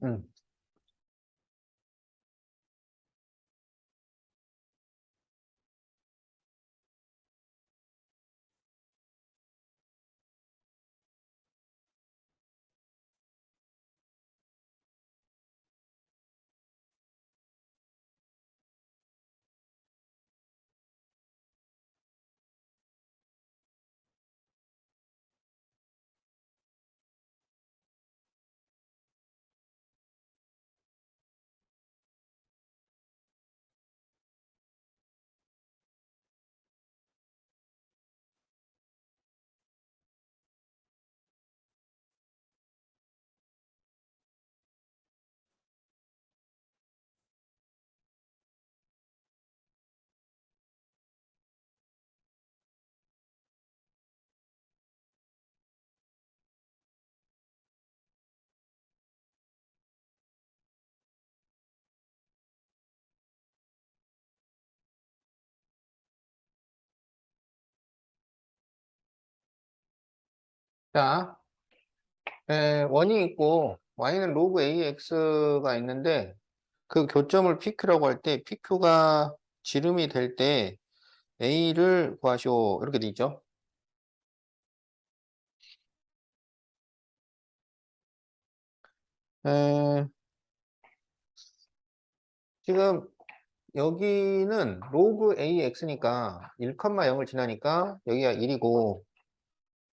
음. 자, 원이 있고 y는 로그 ax가 있는데 그 교점을 PQ라고 할 때 PQ가 지름이 될 때 a를 구하시오 이렇게 돼 있죠. 에, 지금 여기는 로그 ax니까 1,0을 지나니까 여기가 1이고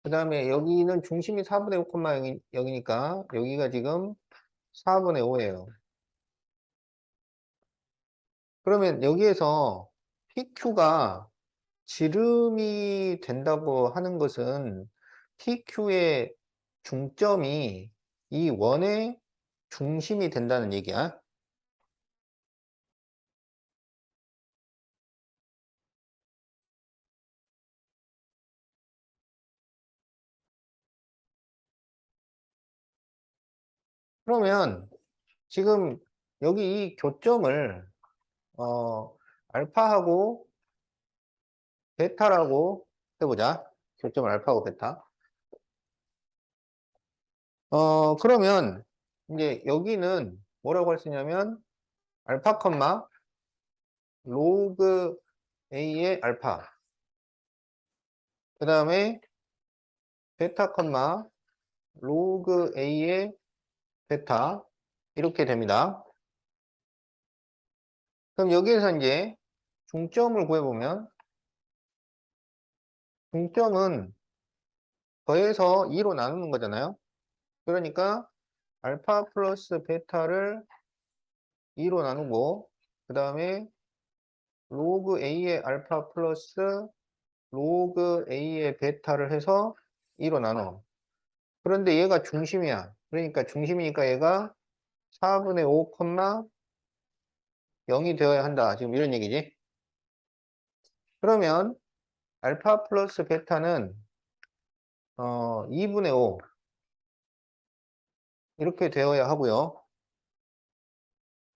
그 다음에 여기는 중심이 4분의 5, 0이니까 여기가 지금 4분의 5예요. 그러면 여기에서 PQ가 지름이 된다고 하는 것은 PQ의 중점이 이 원의 중심이 된다는 얘기야. 그러면 지금 여기 이 교점을 알파하고 베타라고 해보자. 교점을 알파하고 베타. 그러면 이제 여기는 뭐라고 할 수 있냐면 알파 컴마 로그 A의 알파. 그 다음에 베타 컴마 로그 A의 베타. 이렇게 됩니다. 그럼 여기에서 이제 중점을 구해보면 중점은 더해서 2로 나누는 거잖아요. 그러니까 알파 플러스 베타를 2로 나누고 그 다음에 로그 A의 알파 플러스 로그 A의 베타를 해서 2로 나눠. 그런데 얘가 중심이야. 그러니까 중심이니까 얘가 4분의 5, 0이 되어야 한다. 지금 이런 얘기지. 그러면 알파 플러스 베타는 2분의 5 이렇게 되어야 하고요.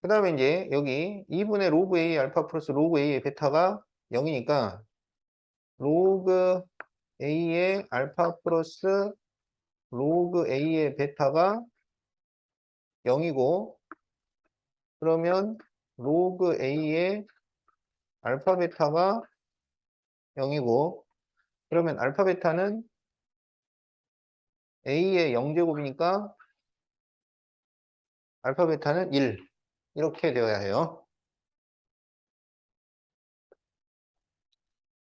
그 다음에 이제 여기 2분의 로그 A 알파 플러스 로그 A의 베타가 0이니까 로그 A의 알파 플러스 로그 A의 베타가 0이고 그러면 로그 A의 알파 베타가 0이고 그러면 알파 베타는 A의 0제곱이니까 알파 베타는 1 이렇게 되어야 해요.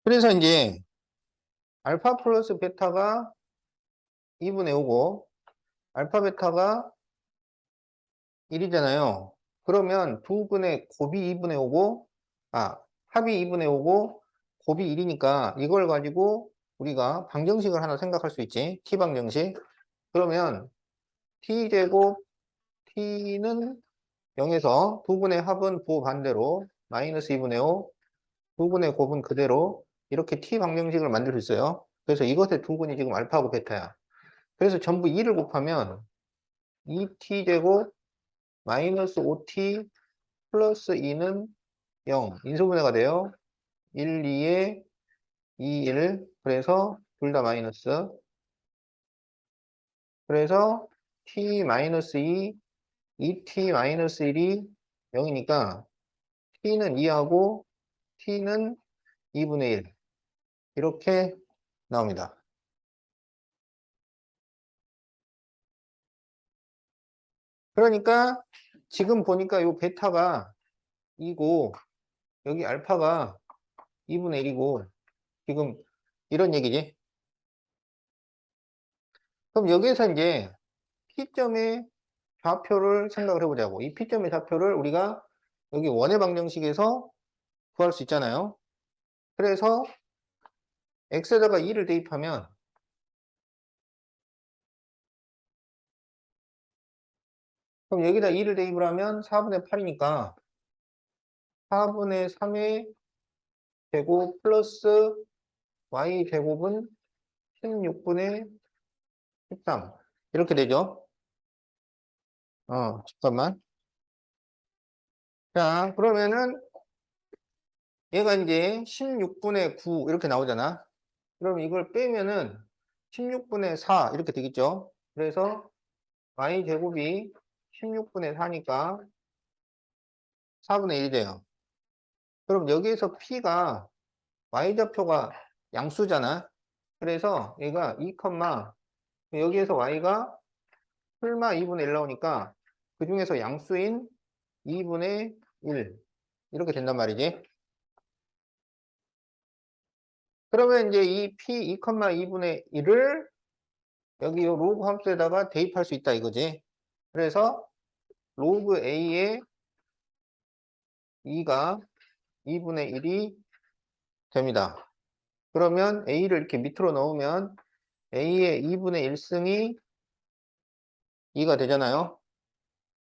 그래서 이제 알파 플러스 베타가 2분의 5고 알파 베타가 1이잖아요. 그러면 두 분의 곱이 2분의 5고 합이 2분의 5고 곱이 1이니까 이걸 가지고 우리가 방정식을 하나 생각할 수 있지. T방정식. 그러면 T제곱 T는 0에서 두 분의 합은 부반대로 마이너스 2분의 5 두 분의 곱은 그대로 이렇게 T 방정식을 만들 수 있어요. 그래서 이것의 두 분이 지금 알파고 베타야. 그래서 전부 2를 곱하면 2T제곱 마이너스 5T 플러스 2는 0. 인수분해가 돼요. 1, 2에 2, 1. 그래서 둘 다 마이너스. 그래서 T 마이너스 2, 2t-1이 0이니까 t는 2하고 t는 2분의 1 이렇게 나옵니다. 그러니까 지금 보니까 요 베타가 2고 여기 알파가 2분의 1이고 지금 이런 얘기지. 그럼 여기에서 이제 P점의 좌표를 생각을 해보자고. 이 P점의 좌표를 우리가 여기 원의 방정식에서 구할 수 있잖아요. 그래서 x에다가 2를 대입하면 그럼 여기다 2를 대입을 하면 4분의 8이니까 4분의 3의 제곱 플러스 y 제곱은 16분의 13 이렇게 되죠. 잠깐만. 자, 그러면은 얘가 이제 16분의 9 이렇게 나오잖아. 그럼 이걸 빼면은 16분의 4 이렇게 되겠죠. 그래서 y 제곱이 16분의 4니까 4분의 1이 돼요. 그럼 여기에서 p가 y좌표가 양수잖아. 그래서 얘가 2, 여기에서 y가 풀마 2분의 1 나오니까 그 중에서 양수인 2분의 1 이렇게 된단 말이지. 그러면 이제 이 p 2, 2분의 1을 여기 요 로그 함수에다가 대입할 수 있다 이거지. 그래서 로그 a의 2가 2분의 1이 됩니다. 그러면 a를 이렇게 밑으로 넣으면 a의 2분의 1승이 2가 되잖아요.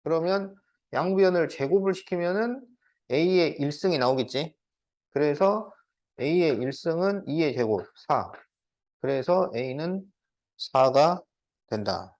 그러면 양변을 제곱을 시키면은 a의 1승이 나오겠지. 그래서 a의 1승은 2의 제곱 4. 그래서 a는 4가 된다.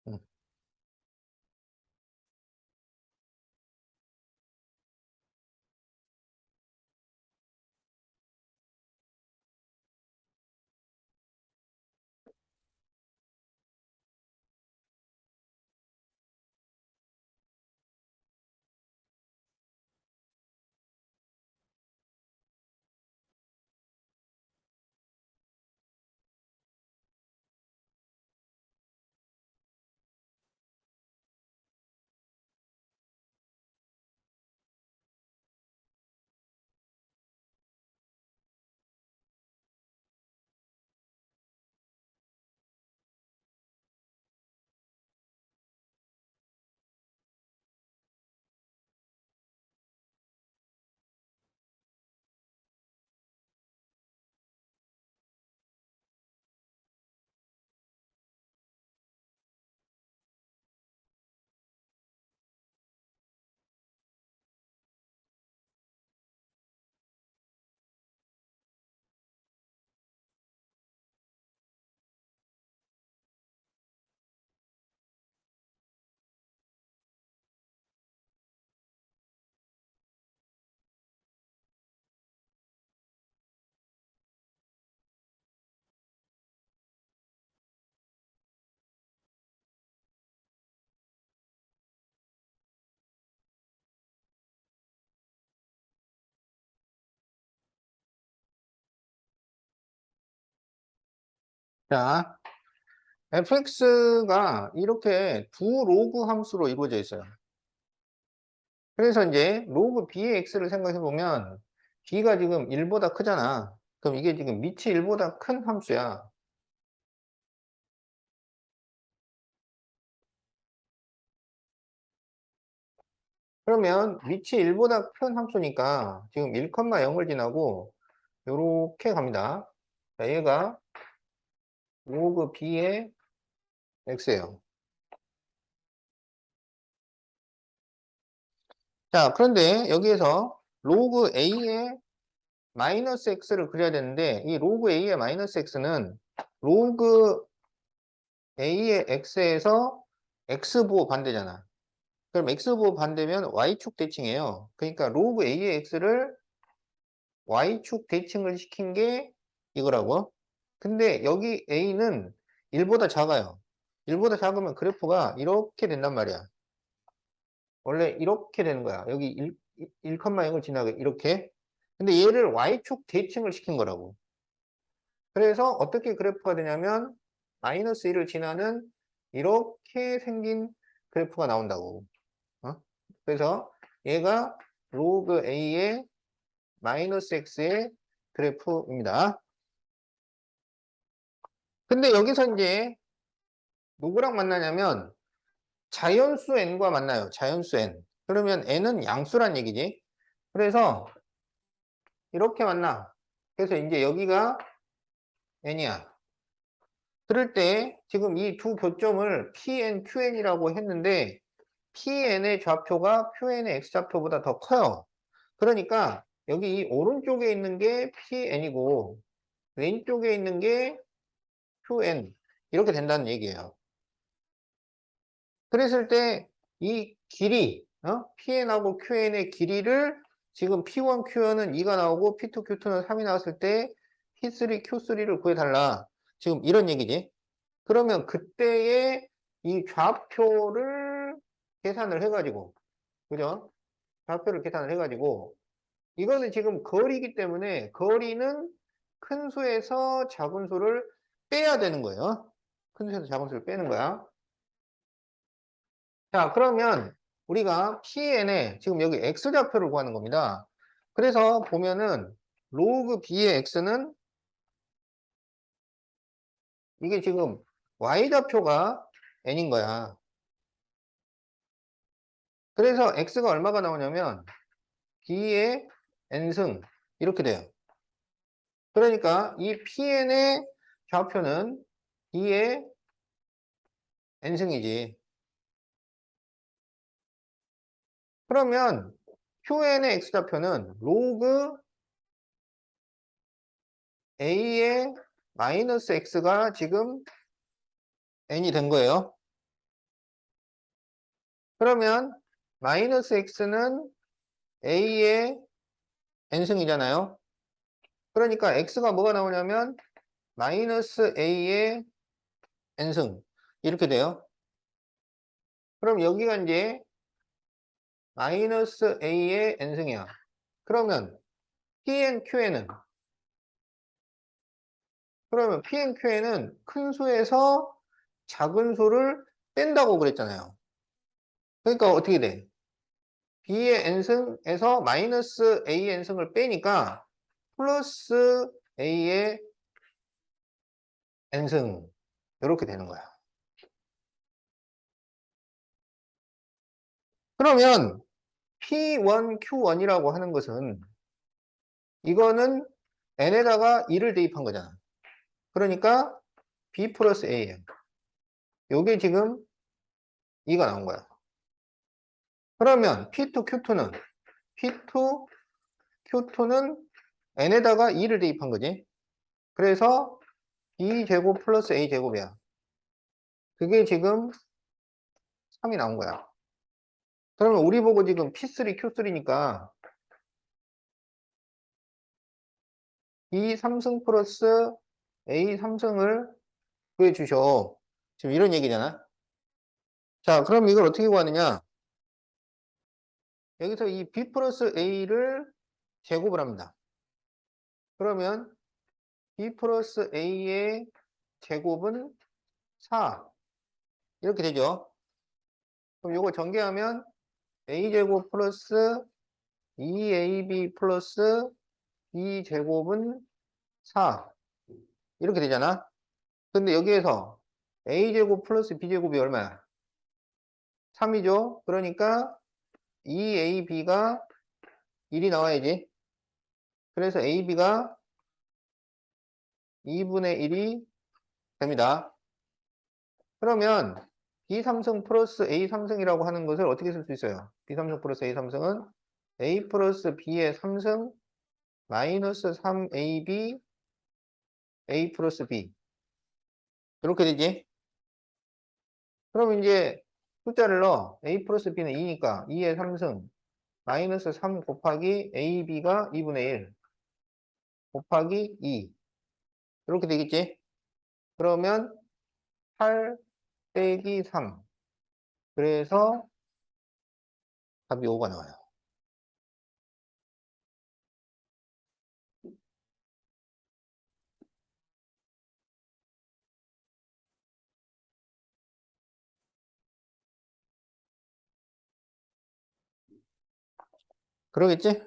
음. 자, fx가 이렇게 두 로그 함수로 이루어져 있어요. 그래서 이제 로그 b의 x를 생각해 보면 b가 지금 1보다 크잖아. 그럼 이게 지금 밑이 1보다 큰 함수야. 그러면 밑이 1보다 큰 함수니까 지금 1,0을 지나고 요렇게 갑니다. 자, 얘가 로그 b의 x예요. 자, 그런데 여기에서 로그 A의 마이너스 X를 그려야 되는데 이 로그 A의 마이너스 X는 로그 A의 X에서 X보 반대잖아. 그럼 X보 반대면 Y축 대칭이에요. 그러니까 로그 A의 X를 Y축 대칭을 시킨 게 이거라고. 근데 여기 A는 1보다 작아요. 1보다 작으면 그래프가 이렇게 된단 말이야. 원래 이렇게 되는 거야. 여기 1,0을 지나게 이렇게. 근데 얘를 Y축 대칭을 시킨 거라고. 그래서 어떻게 그래프가 되냐면 마이너스 1을 지나는 이렇게 생긴 그래프가 나온다고. 어? 그래서 얘가 로그 A의 마이너스 X의 그래프입니다. 근데 여기서 이제 누구랑 만나냐면 자연수 n과 만나요. 자연수 n. 그러면 n은 양수란 얘기지. 그래서 이렇게 만나. 그래서 이제 여기가 n이야. 그럴 때 지금 이 두 교점을 pn, qn이라고 했는데 pn의 좌표가 qn의 x좌표보다 더 커요. 그러니까 여기 이 오른쪽에 있는 게 pn이고 왼쪽에 있는 게 qn 이렇게 된다는 얘기예요. 그랬을 때 이 길이 pn하고 qn의 길이를 지금 p1, q1은 2가 나오고 p2, q2는 3이 나왔을 때 p3, q3를 구해달라. 지금 이런 얘기지. 그러면 그때의 이 좌표를 계산을 해가지고 그죠? 좌표를 계산을 해가지고 이거는 지금 거리이기 때문에 거리는 큰 수에서 작은 수를 빼야 되는 거예요. 큰 수에서 작은 수를 빼는 거야. 자, 그러면 우리가 pn의 지금 여기 x좌표를 구하는 겁니다. 그래서 보면은 로그 b의 x는 이게 지금 y좌표가 n인 거야. 그래서 x가 얼마가 나오냐면 b의 n승 이렇게 돼요. 그러니까 이 pn의 좌표는 b의 n승이지. 그러면 qn의 x좌표는 로그 a의 마이너스 x가 지금 n이 된 거예요. 그러면 마이너스 x는 a의 n승이잖아요. 그러니까 x가 뭐가 나오냐면 마이너스 a의 n승 이렇게 돼요. 그럼 여기가 이제 마이너스 a의 n승이야. 그러면 pn, qn은 큰 수에서 작은 수를 뺀다고 그랬잖아요. 그러니까 어떻게 돼? b의 n승에서 마이너스 a n승을 빼니까 플러스 a의 n승 이렇게 되는 거야. 그러면 P1, Q1이라고 하는 것은 이거는 n에다가 2를 대입한 거잖아. 그러니까 B 플러스 A예요. 요게 지금 2가 나온 거야. 그러면 P2, Q2는 n에다가 2를 대입한 거지. 그래서 B제곱 플러스 A제곱이야. 그게 지금 3이 나온 거야. 그러면 우리 보고 지금 P3, Q3니까 B 3승 플러스 A 3승을 구해주셔. 지금 이런 얘기잖아. 자, 그럼 이걸 어떻게 구하느냐? 여기서 이 B 플러스 A를 제곱을 합니다. 그러면 B 플러스 A의 제곱은 4. 이렇게 되죠. 그럼 이거 전개하면 A제곱 플러스 2AB 플러스 B제곱은 4. 이렇게 되잖아. 근데 여기에서 A제곱 플러스 B제곱이 얼마야? 3이죠. 그러니까 2AB가 1이 나와야지. 그래서 AB가 2분의 1이 됩니다. 그러면 B3승 플러스 A3승이라고 하는 것을 어떻게 쓸 수 있어요? B3승 플러스 A3승은 A 플러스 B의 3승 마이너스 3AB A 플러스 B. 이렇게 되지? 그럼 이제 숫자를 넣어. A 플러스 B는 2니까 2의 3승 마이너스 3 곱하기 AB가 2분의 1 곱하기 2. 이렇게 되겠지? 그러면 8 빼기 3. 그래서 답이 5가 나와요. 그러겠지?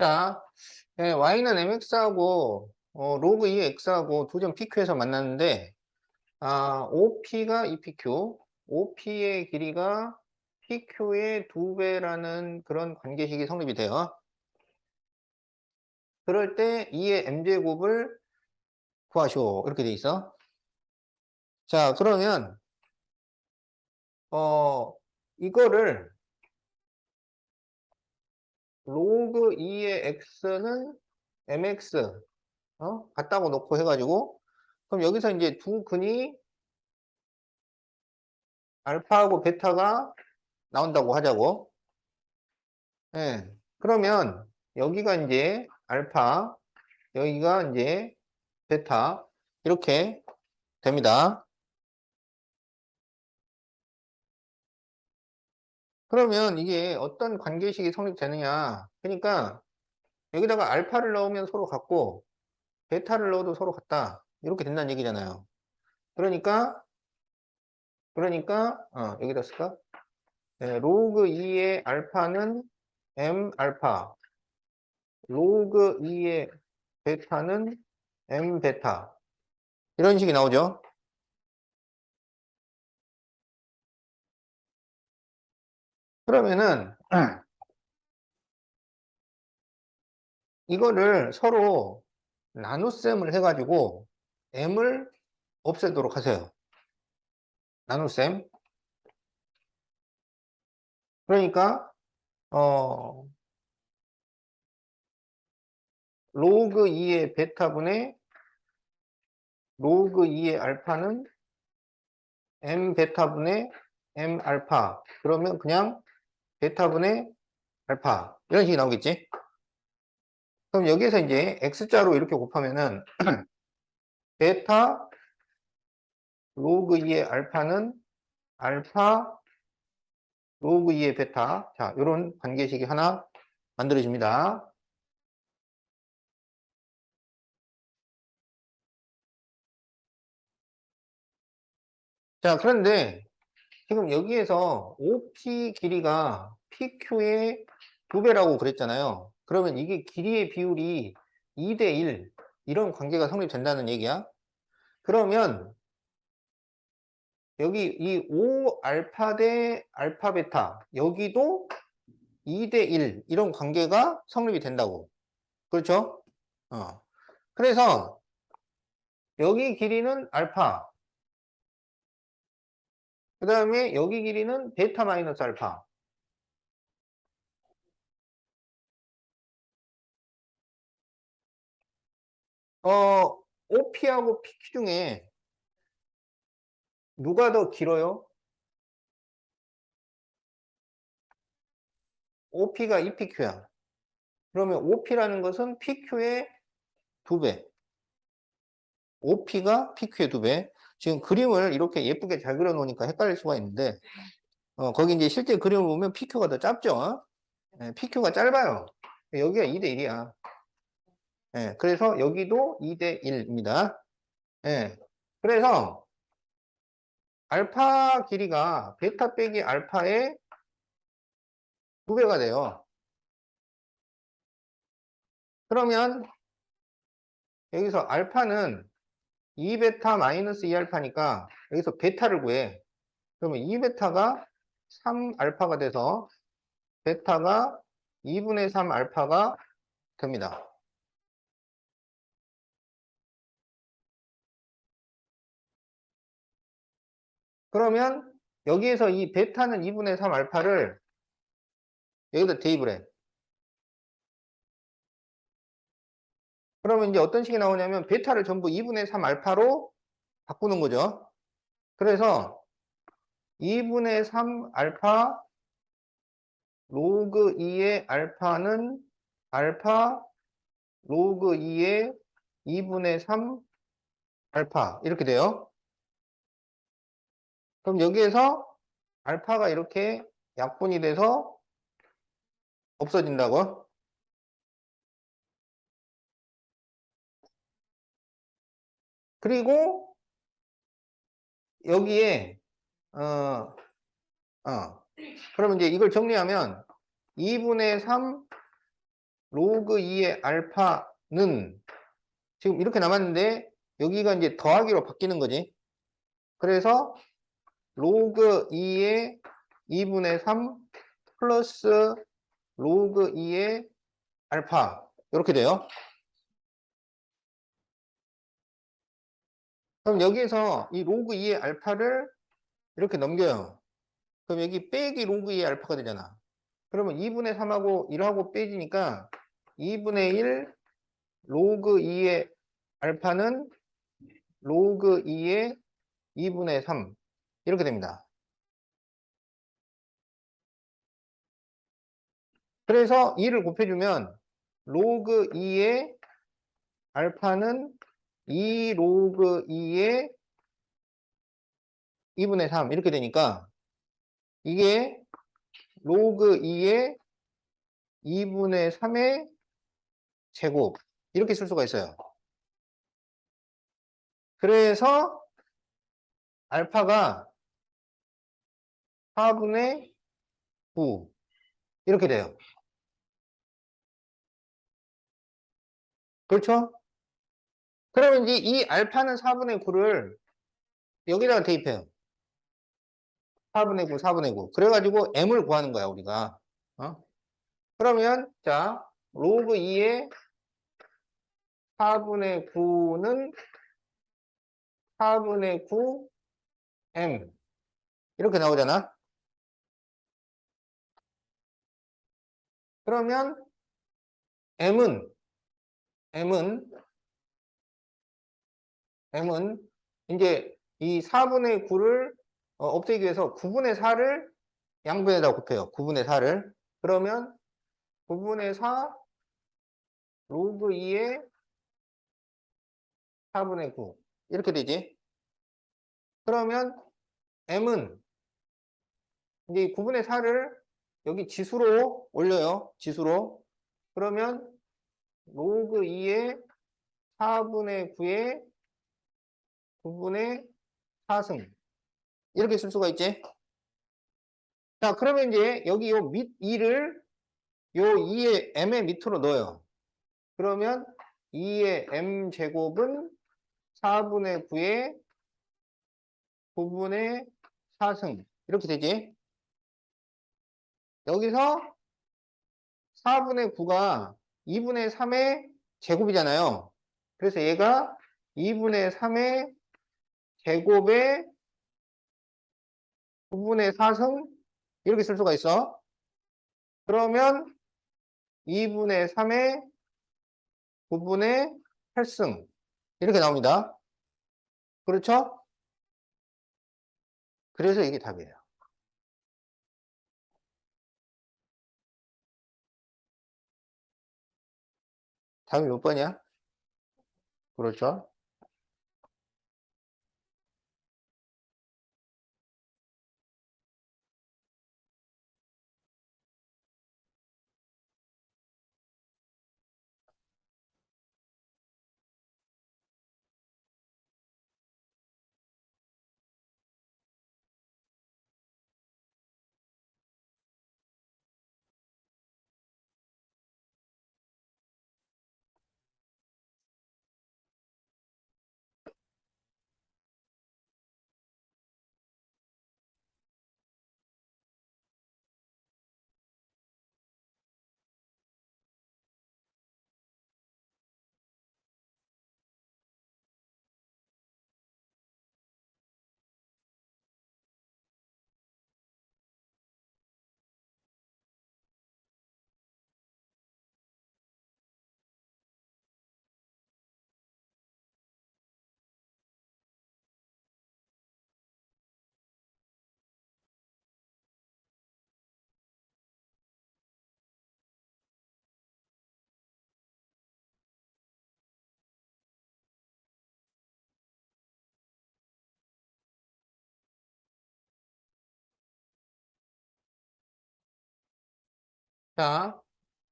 자, y는 mx하고 로그 2x하고 두 점 PQ에서 만났는데 OP가 EPQ, OP의 길이가 PQ의 2배라는 그런 관계식이 성립이 돼요. 그럴 때 2의 m제곱을 구하시오. 이렇게 돼 있어. 자, 그러면 이거를 로그 2의 x는 mx 같다고 놓고 해가지고 그럼 여기서 이제 두 근이 알파하고 베타가 나온다고 하자고. 예. 그러면 여기가 이제 알파, 여기가 이제 베타 이렇게 됩니다. 그러면 이게 어떤 관계식이 성립되느냐? 그러니까 여기다가 알파를 넣으면 서로 같고 베타를 넣어도 서로 같다. 이렇게 된다는 얘기잖아요. 그러니까 여기다 쓸까? 로그 2의 알파는 M 알파, 로그 2의 베타는 M 베타. 이런 식이 나오죠. 그러면은 이거를 서로 나눗셈을 해가지고 m을 없애도록 하세요. 나눗셈. 그러니까 로그 2의 베타분의 로그 2의 알파는 m 베타분의 m 알파. 그러면 그냥 베타분의 알파 이런 식이 나오겠지. 그럼 여기에서 이제 x자로 이렇게 곱하면은 베타 로그 2의 알파는 알파 로그 2의 베타. 자, 이런 관계식이 하나 만들어집니다. 자, 그런데 지금 여기에서 OP 길이가 PQ의 2배라고 그랬잖아요. 그러면 이게 길이의 비율이 2대 1 이런 관계가 성립된다는 얘기야. 그러면 여기 이 5알파 대 알파 베타 여기도 2대 1 이런 관계가 성립이 된다고. 그렇죠? 그래서 여기 길이는 알파, 그 다음에 여기 길이는 베타 마이너스 알파. OP하고 PQ 중에 누가 더 길어요? OP가 EPQ야. 그러면 OP라는 것은 PQ의 2배. OP가 PQ의 2배. 지금 그림을 이렇게 예쁘게 잘 그려 놓으니까 헷갈릴 수가 있는데, 거기 이제 실제 그림을 보면 PQ가 더 짧죠? PQ가 짧아요. 여기가 2대 1이야. 그래서 여기도 2대 1입니다. 그래서 알파 길이가 베타 빼기 알파의 2배가 돼요. 그러면 여기서 알파는 2베타 마이너스 2알파니까 여기서 베타를 구해. 그러면 2베타가 3알파가 돼서 베타가 2분의 3 알파가 됩니다. 그러면 여기에서 이 베타는 2분의 3 알파를 여기다 대입을 해. 그러면 이제 어떤 식이 나오냐면 베타를 전부 2분의 3 알파로 바꾸는 거죠. 그래서 2분의 3 알파 로그 2의 알파는 알파 로그 2의 2분의 3 알파 이렇게 돼요. 그럼 여기에서 알파가 이렇게 약분이 돼서 없어진다고. 그리고 여기에 어, 그러면 이제 이걸 정리하면 2분의 3 로그 2의 알파는 지금 이렇게 남았는데 여기가 이제 더하기로 바뀌는 거지. 그래서 로그 2의 2분의 3 플러스 로그 2의 알파 이렇게 돼요. 그럼 여기에서 이 로그 2의 알파를 이렇게 넘겨요. 그럼 여기 빼기 로그 2의 알파가 되잖아. 그러면 2분의 3하고 1하고 빼지니까 2분의 1 로그 2의 알파는 로그 2의 2분의 3 이렇게 됩니다. 그래서 2를 곱해주면 로그 2의 알파는 2 로그 2의 2분의 3 이렇게 되니까 이게 로그 2의 2분의 3의 제곱 이렇게 쓸 수가 있어요. 그래서 알파가 4분의 9 이렇게 돼요. 그렇죠? 그러면 이 알파는 4분의 9를 여기다가 대입해요. 4분의 9, 4분의 9. 그래가지고 m을 구하는 거야, 우리가. 그러면, 자, 로그 2의 4분의 9는 4분의 9 m. 이렇게 나오잖아. 그러면 m은 이제 이 4분의 9를 없애기 위해서 9분의 4를 양변에다 곱해요. 9분의 4를. 그러면 9분의 4 로그 2의 4분의 9. 이렇게 되지. 그러면 m은 이제 9분의 4를 여기 지수로 올려요. 지수로. 그러면 로그 2의 4분의 9의 9분의 4승. 이렇게 쓸 수가 있지. 자, 그러면 이제 여기 요 밑 2를 요 2의 m의 밑으로 넣어요. 그러면 2의 m 제곱은 4분의 9의 9분의 4승. 이렇게 되지. 여기서 4분의 9가 2분의 3의 제곱이잖아요. 그래서 얘가 2분의 3의 제곱의 9분의 4승 이렇게 쓸 수가 있어. 그러면 2분의 3의 9분의 8승 이렇게 나옵니다. 그렇죠? 그래서 이게 답이에요. 답이 몇 번이야? 그렇죠? 자,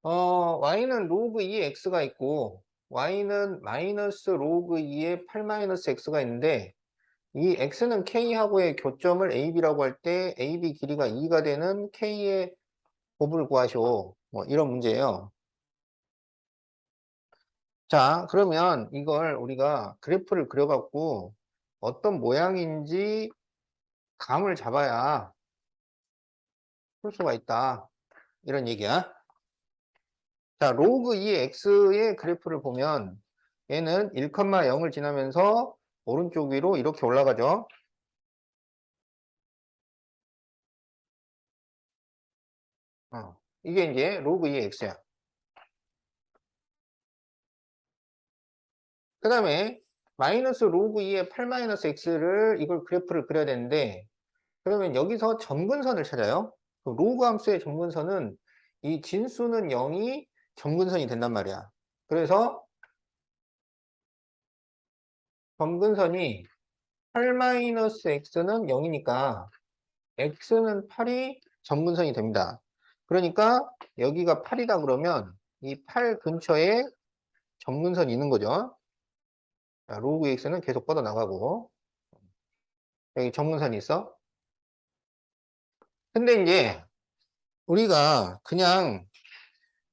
y는 로그 2x가 있고 y는 마이너스 로그 2의 8 마이너스 x가 있는데 이 x는 k하고의 교점을 ab라고 할 때 ab 길이가 2가 되는 k의 곱을 구하시오. 뭐 이런 문제예요. 자, 그러면 이걸 우리가 그래프를 그려갖고 어떤 모양인지 감을 잡아야 풀 수가 있다. 이런 얘기야. 자, 로그 2x의 그래프를 보면 얘는 1,0을 지나면서 오른쪽 위로 이렇게 올라가죠. 이게 이제 로그 2x야. 그 다음에 마이너스 로그 2의 8 마이너스 x를 이걸 그래프를 그려야 되는데 그러면 여기서 점근선을 찾아요. 그 로그 함수의 점근선은 이 진수는 0이 점근선이 된단 말이야. 그래서 점근선이 8-x는 0이니까 x는 8이 점근선이 됩니다. 그러니까 여기가 8이다 그러면 이 8 근처에 점근선이 있는 거죠. 자, 로그 x는 계속 뻗어나가고 여기 점근선이 있어. 근데 이제 우리가 그냥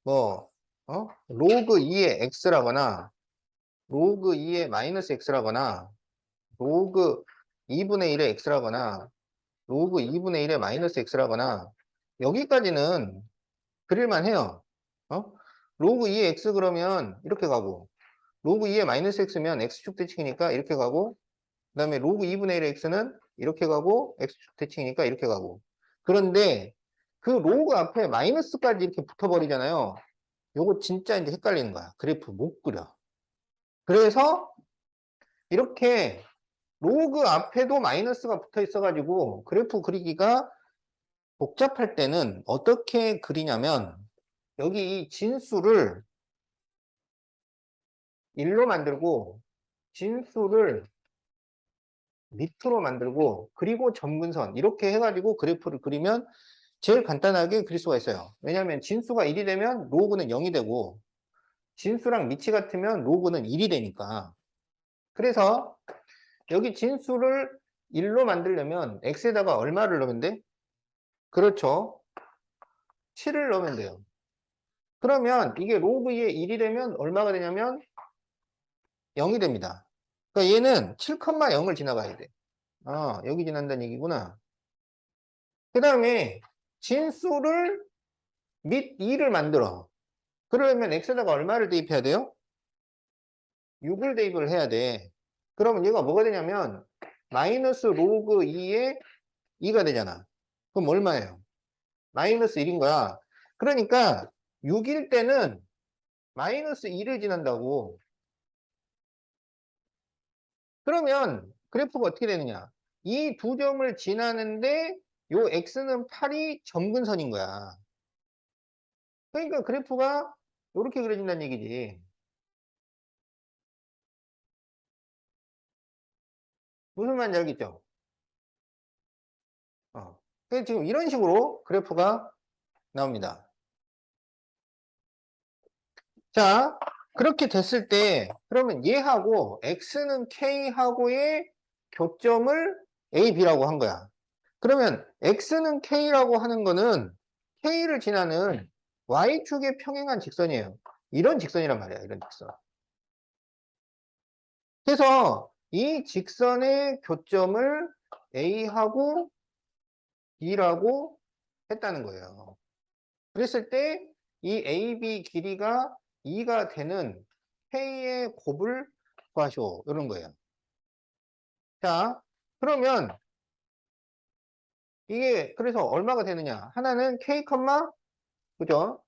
뭐 로그 2의 x라거나 로그 2의 마이너스 x라거나 로그 2분의 1의 x라거나 로그 2분의 1의 마이너스 x라거나 여기까지는 그릴만 해요. 로그 2의 x 그러면 이렇게 가고 로그 2의 마이너스 x면 x축 대칭이니까 이렇게 가고 그 다음에 로그 2분의 1의 x는 이렇게 가고 x축 대칭이니까 이렇게 가고 그런데 그 로그 앞에 마이너스까지 이렇게 붙어버리잖아요. 요거 진짜 이제 헷갈리는 거야. 그래프 못 그려. 그래서 이렇게 로그 앞에도 마이너스가 붙어 있어가지고 그래프 그리기가 복잡할 때는 어떻게 그리냐면 여기 이 진수를 1로 만들고 진수를 밑으로 만들고 그리고 점근선 이렇게 해가지고 그래프를 그리면 제일 간단하게 그릴 수가 있어요. 왜냐하면 진수가 1이 되면 로그는 0이 되고 진수랑 밑이 같으면 로그는 1이 되니까. 그래서 여기 진수를 1로 만들려면 x에다가 얼마를 넣으면 돼? 그렇죠. 7을 넣으면 돼요. 그러면 이게 로그 2의 1이 되면 얼마가 되냐면 0이 됩니다. 그러니까 얘는 7,0을 지나가야 돼. 아, 여기 지난다는 얘기구나. 그 다음에 진수를 및 2를 만들어. 그러면 x에다가 얼마를 대입해야 돼요? 6을 대입을 해야 돼. 그러면 얘가 뭐가 되냐면 마이너스 로그 2의 2가 되잖아. 그럼 얼마예요? 마이너스 1인 거야. 그러니까 6일 때는 마이너스 2를 지난다고. 그러면 그래프가 어떻게 되느냐? 이 두 점을 지나는데 요 x는 8이 점근선인 거야. 그러니까 그래프가 이렇게 그려진다는 얘기지. 무슨 말인지 알겠죠? 그래서 지금 이런 식으로 그래프가 나옵니다. 자, 그렇게 됐을 때 그러면 얘하고 x는 k하고의 교점을 a, b라고 한 거야. 그러면 x는 k라고 하는 거는 k를 지나는 y축에 평행한 직선이에요. 이런 직선이란 말이야, 이런 직선. 그래서 이 직선의 교점을 a하고 b라고 했다는 거예요. 그랬을 때 이 AB 길이가 2가 되는 K의 곱을 구하시오. 이런 거예요. 자, 그러면 이게 그래서 얼마가 되느냐? 하나는 K, 그죠?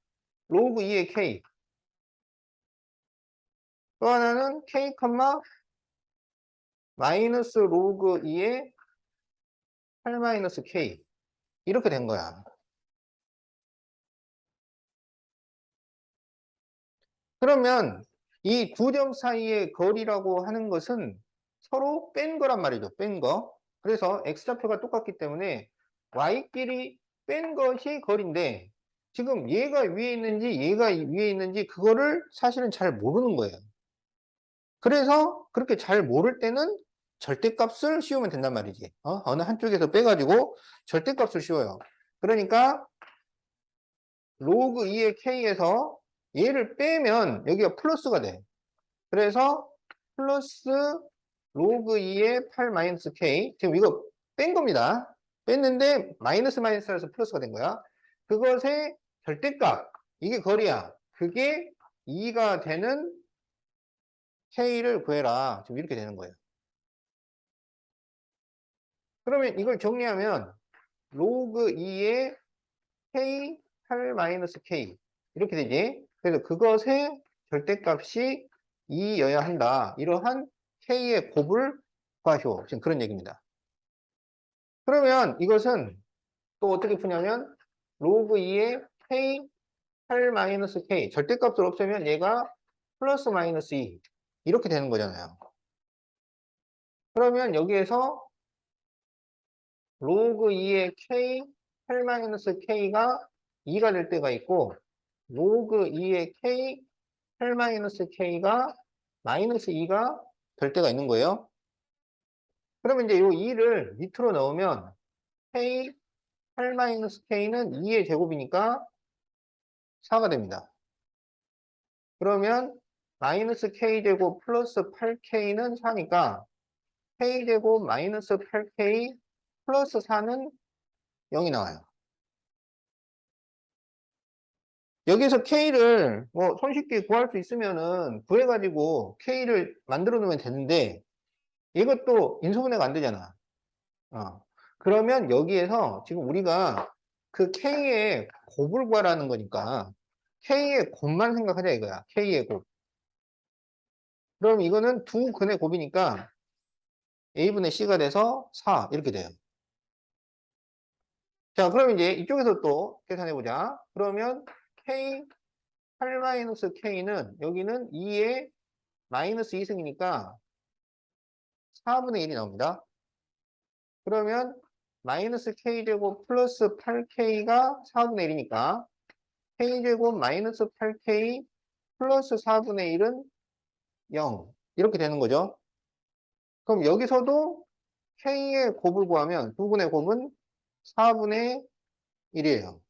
로그 2의 K. 또 하나는 K, 마이너스 로그 2의 8 마이너스 K. 이렇게 된 거야. 그러면 이 두 점 사이의 거리라고 하는 것은 서로 뺀 거란 말이죠. 뺀 거. 그래서 x좌표가 똑같기 때문에 y끼리 뺀 것이 거리인데 지금 얘가 위에 있는지 얘가 위에 있는지 그거를 사실은 잘 모르는 거예요. 그래서 그렇게 잘 모를 때는 절대값을 씌우면 된단 말이지. 어느 한쪽에서 빼가지고 절대값을 씌워요. 그러니까 로그 2의 k에서 얘를 빼면 여기가 플러스가 돼. 그래서 플러스 로그 2의 8 마이너스 k. 지금 이거 뺀 겁니다. 뺐는데 마이너스 마이너스라서 플러스가 된 거야. 그것의 절대값. 이게 거리야. 그게 2가 되는 k를 구해라. 지금 이렇게 되는 거예요. 그러면 이걸 정리하면 로그 2의 k 8 마이너스 k. 이렇게 되지. 그래서 그것의 절대값이 2여야 한다. 이러한 k의 곱을 구하시오. 지금 그런 얘기입니다. 그러면 이것은 또 어떻게 푸냐면 로그 2의 k 8 마이너스 k 절대값을 없애면 얘가 플러스 마이너스 2 이렇게 되는 거잖아요. 그러면 여기에서 로그 2의 k 8 마이너스 k가 2가 될 때가 있고 로그 2의 k 8 마이너스 k가 마이너스 2가 될 때가 있는 거예요. 그러면 이제 이 2를 밑으로 넣으면 k 8-k는 2의 제곱이니까 4가 됩니다. 그러면 마이너스 k제곱 플러스 8k는 4니까 k제곱 마이너스 8k 플러스 4는 0이 나와요. 여기서 k를 뭐 손쉽게 구할 수 있으면은 구해가지고 k를 만들어 놓으면 되는데 이것도 인수분해가 안 되잖아. 그러면 여기에서 지금 우리가 그 k의 곱을 구하라는 거니까 k의 곱만 생각하자 이거야. k의 곱. 그럼 이거는 두 근의 곱이니까 a분의 c가 돼서 4 이렇게 돼요. 자, 그럼 이제 이쪽에서 또 계산해 보자. 그러면 k 8-k는 여기는 2의 마이너스 2승이니까 4분의 1이 나옵니다. 그러면 마이너스 k제곱 플러스 8k가 4분의 1이니까 k제곱 마이너스 8k 플러스 4분의 1은 0 이렇게 되는 거죠. 그럼 여기서도 K의 곱을 구하면 부분의 곱은 4분의 1이에요.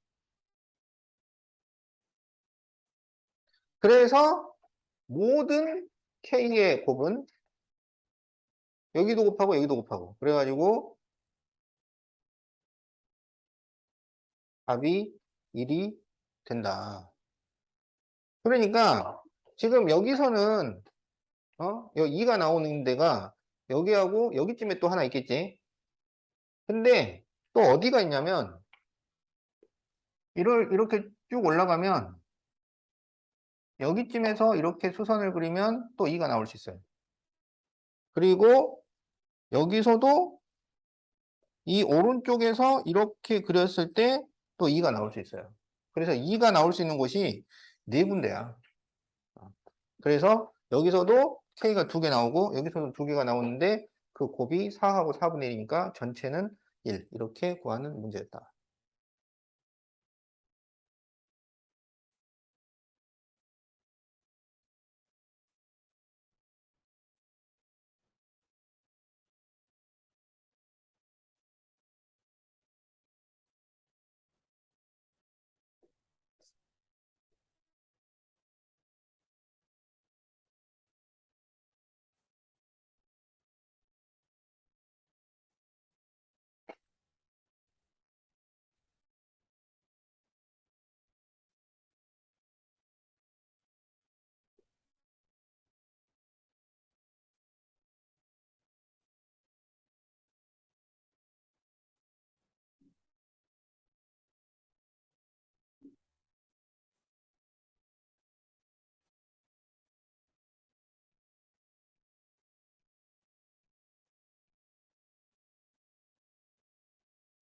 그래서 모든 K의 곱은 여기도 곱하고 여기도 곱하고 그래가지고 답이 1이 된다. 그러니까 지금 여기서는 여기 2가 나오는 데가 여기하고 여기쯤에 또 하나 있겠지. 근데 또 어디가 있냐면 이렇게 쭉 올라가면 여기쯤에서 이렇게 수선을 그리면 또 2가 나올 수 있어요. 그리고 여기서도 이 오른쪽에서 이렇게 그렸을 때 또 2가 나올 수 있어요. 그래서 2가 나올 수 있는 곳이 네 군데야. 그래서 여기서도 K가 2개 나오고 여기서도 2개가 나오는데 그 곱이 4하고 4분의 1이니까 전체는 1 이렇게 구하는 문제였다.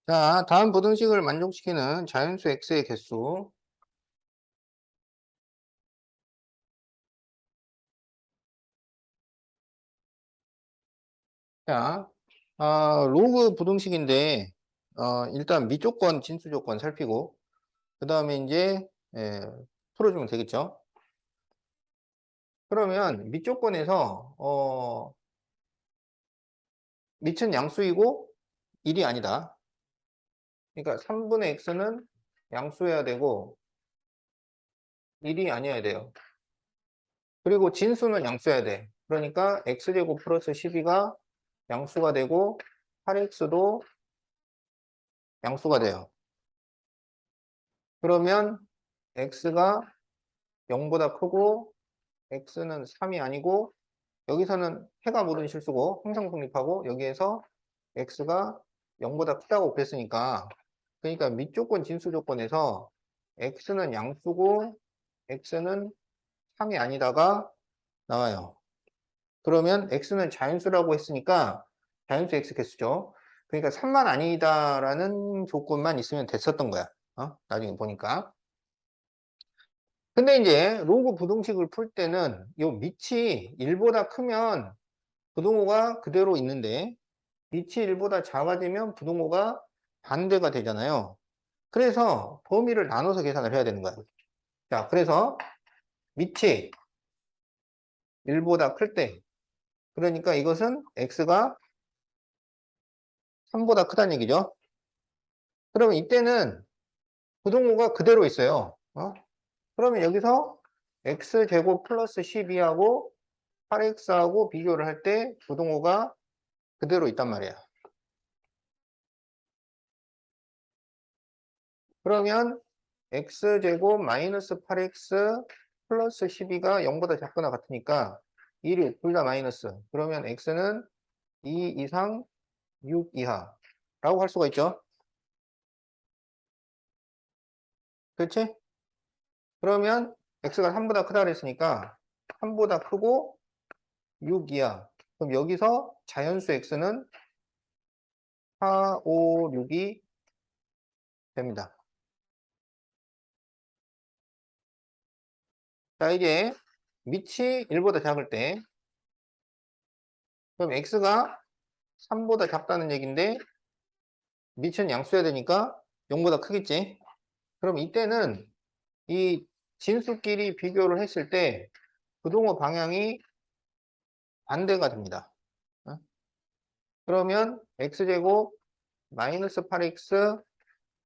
자, 다음 부등식을 만족시키는 자연수 x의 개수. 자, 로그 부등식인데 일단 미조건, 진수조건 살피고 그 다음에 이제 풀어주면 되겠죠. 그러면 미조건에서 밑은 양수이고 1이 아니다. 그러니까 3분의 x는 양수여야 되고 1이 아니어야 돼요. 그리고 진수는 양수여야 돼. 그러니까 x제곱 플러스 12가 양수가 되고 8x도 양수가 돼요. 그러면 x가 0보다 크고 x는 3이 아니고 여기서는 해가 모든 실수고 항상 성립하고 여기에서 x가 0보다 크다고 그랬으니까 그러니까 밑조건 진수 조건에서 x는 양수고 x는 3이 아니다가 나와요. 그러면 x는 자연수라고 했으니까 자연수 x 개수죠. 그러니까 3만 아니다라는 조건만 있으면 됐었던 거야. 나중에 보니까. 근데 이제 로그 부등식을 풀 때는 요 밑이 1보다 크면 부등호가 그대로 있는데 밑이 1보다 작아지면 부등호가 반대가 되잖아요. 그래서 범위를 나눠서 계산을 해야 되는 거야. 자, 그래서 밑이 1보다 클 때, 그러니까 이것은 x가 3보다 크다는 얘기죠. 그러면 이때는 부등호가 그대로 있어요. 그러면 여기서 x제곱 플러스 12하고 8x하고 비교를 할 때 부등호가 그대로 있단 말이야. 그러면 x제곱 마이너스 8x 플러스 12가 0보다 작거나 같으니까 1이 둘 다 마이너스. 그러면 x는 2 이상 6 이하라고 할 수가 있죠. 그렇지? 그러면 x가 3보다 크다 그랬으니까 3보다 크고 6 이하. 그럼 여기서 자연수 x는 4, 5, 6이 됩니다. 자, 이제 밑이 1보다 작을 때 그럼 x가 3보다 작다는 얘기인데 밑은 양수해야 되니까 0보다 크겠지. 그럼 이때는 이 진수끼리 비교를 했을 때 부등호 방향이 반대가 됩니다. 그러면 x제곱 마이너스 8x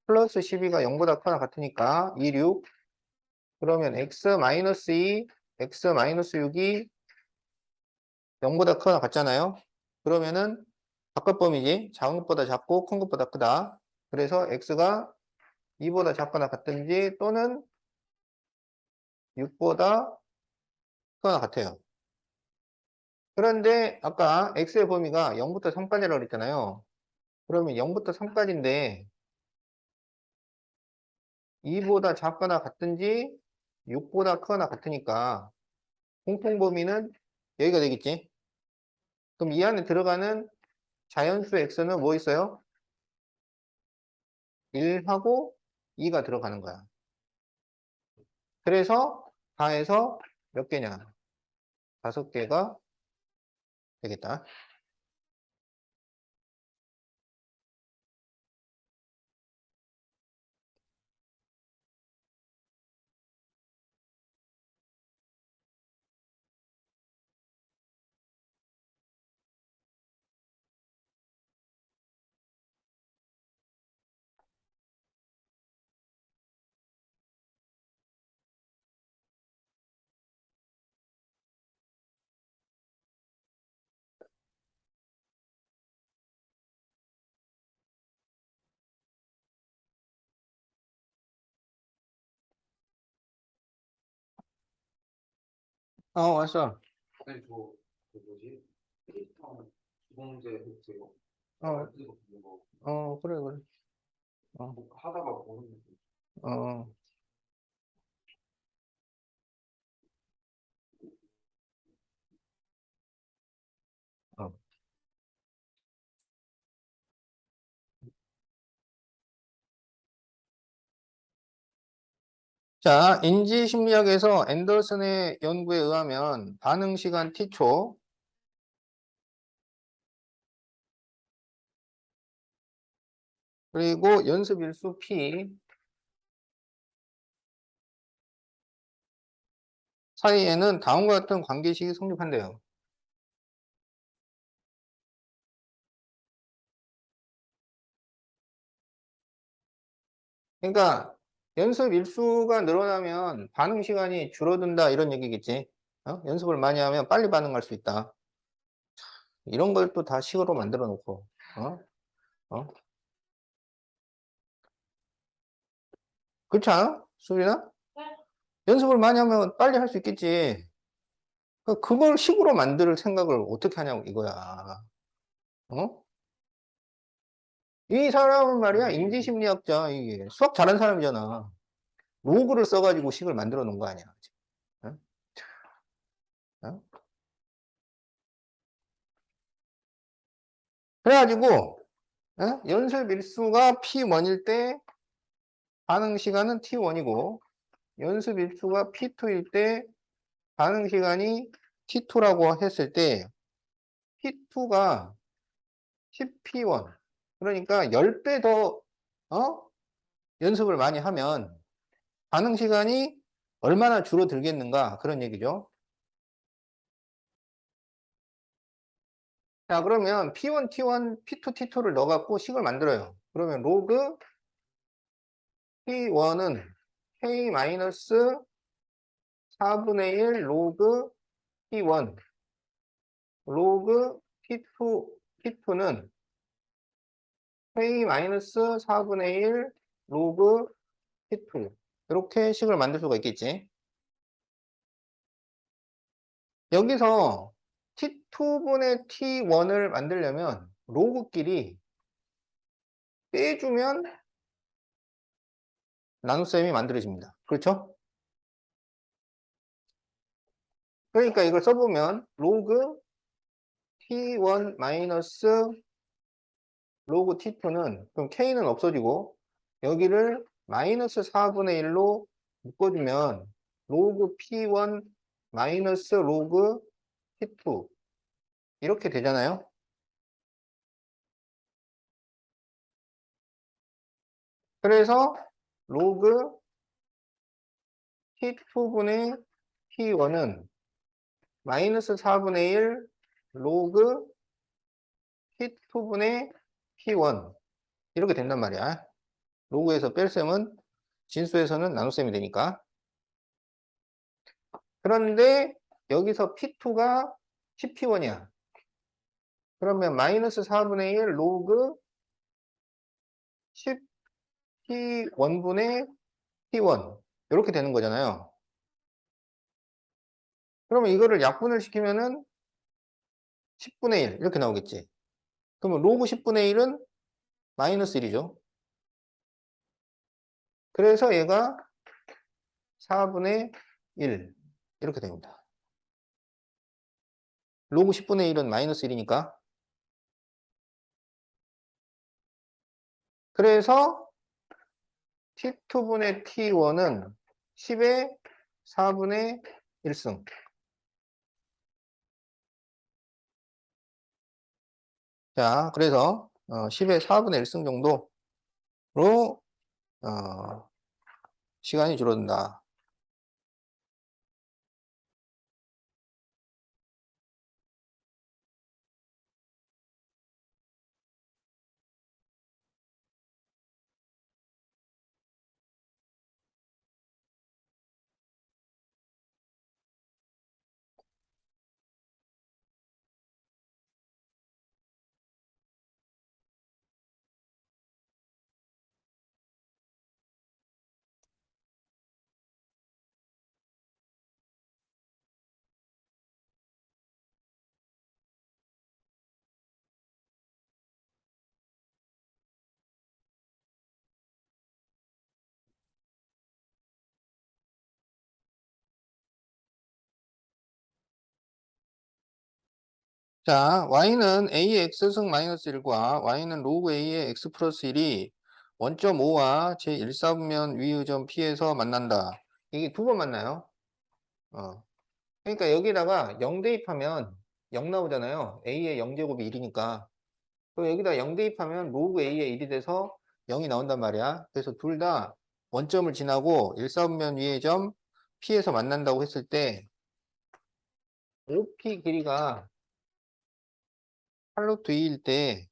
플러스 12가 0보다 크거나 같으니까 2, 6. 그러면 x 마이너스 2, x 마이너스 6이 0보다 크거나 같잖아요. 그러면은 바깥범위지. 작은 것보다 작고 큰 것보다 크다. 그래서 x가 2보다 작거나 같든지 또는 6보다 크거나 같아요. 그런데 아까 x의 범위가 0부터 3까지라고 그랬잖아요. 그러면 0부터 3까지인데 2보다 작거나 같든지 6보다 크거나 같으니까 공통범위는 여기가 되겠지. 그럼 이 안에 들어가는 자연수 x는 뭐 있어요? 1하고 2가 들어가는 거야. 그래서 다해서 몇 개냐? 5개가 되겠다. 왔어. 선생님 그 뭐지? 필리턴 기본제 했어요. 어, 이거 뭐 그래, 그래. 어, 하다가 보는 어, 어. 자, 인지심리학에서 앤더슨의 연구에 의하면 반응시간 t초, 그리고 연습일수 p 사이에는 다음과 같은 관계식이 성립한대요. 그러니까 연습 일수가 늘어나면 반응 시간이 줄어든다 이런 얘기겠지. 연습을 많이 하면 빨리 반응할 수 있다. 이런 걸 또 다 식으로 만들어 놓고. 어? 어? 그렇지 않아? 수빈아? 연습을 많이 하면 빨리 할 수 있겠지. 그걸 식으로 만들 생각을 어떻게 하냐고 이거야. 어? 이 사람은 말이야 인지심리학자 이게 수학 잘하는 사람이잖아. 로그를 써가지고 식을 만들어 놓은 거 아니야. 어? 어? 그래가지고 연습 일수가 P1일 때 반응 시간은 T1이고 연습 일수가 P2일 때 반응 시간이 T2라고 했을 때 P2가 10P1 그러니까 10배 더 연습을 많이 하면 반응 시간이 얼마나 줄어들겠는가 그런 얘기죠. 자 그러면 P1, T1, P2, T2를 넣어갖고 식을 만들어요. 그러면 로그 P1은 K-4분의 1 로그 P1 로그 P2는 K-4분의 1 로그 P2 이렇게 식을 만들 수가 있겠지. 여기서 T2분의 T1을 만들려면 로그끼리 빼주면 나눗셈이 만들어집니다. 그렇죠? 그러니까 이걸 써보면 로그 T1 마이너스 로그 T2는 그럼 K는 없어지고 여기를 마이너스 4분의 1로 묶어주면 로그 P1 마이너스 로그 T2 이렇게 되잖아요. 그래서 로그 T2분의 T1은 마이너스 4분의 1 로그 P2분의 P1 이렇게 된단 말이야. 로그에서 뺄셈은 진수에서는 나눗셈이 되니까. 그런데 여기서 P2가 10P1이야. 그러면 마이너스 4분의 1 로그 10P1분의 P1 이렇게 되는 거잖아요. 그러면 이거를 약분을 시키면은 10분의 1 이렇게 나오겠지. 그러면 로그 10분의 1은 마이너스 1이죠. 그래서 얘가 4분의 1 이렇게 됩니다. 로그 10분의 1은 마이너스 1이니까. 그래서 T2분의 T1은 10의 4분의 1승. 자, 그래서 10의 4분의 1승 정도로 시간이 줄어든다. 자, y는 a의 x승 마이너스 1과 y는 로그 a의 x 플러스 1이 1.5와 제1사분면 위의 점 P에서 만난다. 이게 두 번 만나요. 그러니까 여기다가 0 대입하면 0 나오잖아요. a의 0제곱이 1이니까. 그럼 여기다 0 대입하면 로그 a의 1이 돼서 0이 나온단 말이야. 그래서 둘 다 원점을 지나고 1사분면 위의 점 P에서 만난다고 했을 때 OP 길이가 8루트 2일 때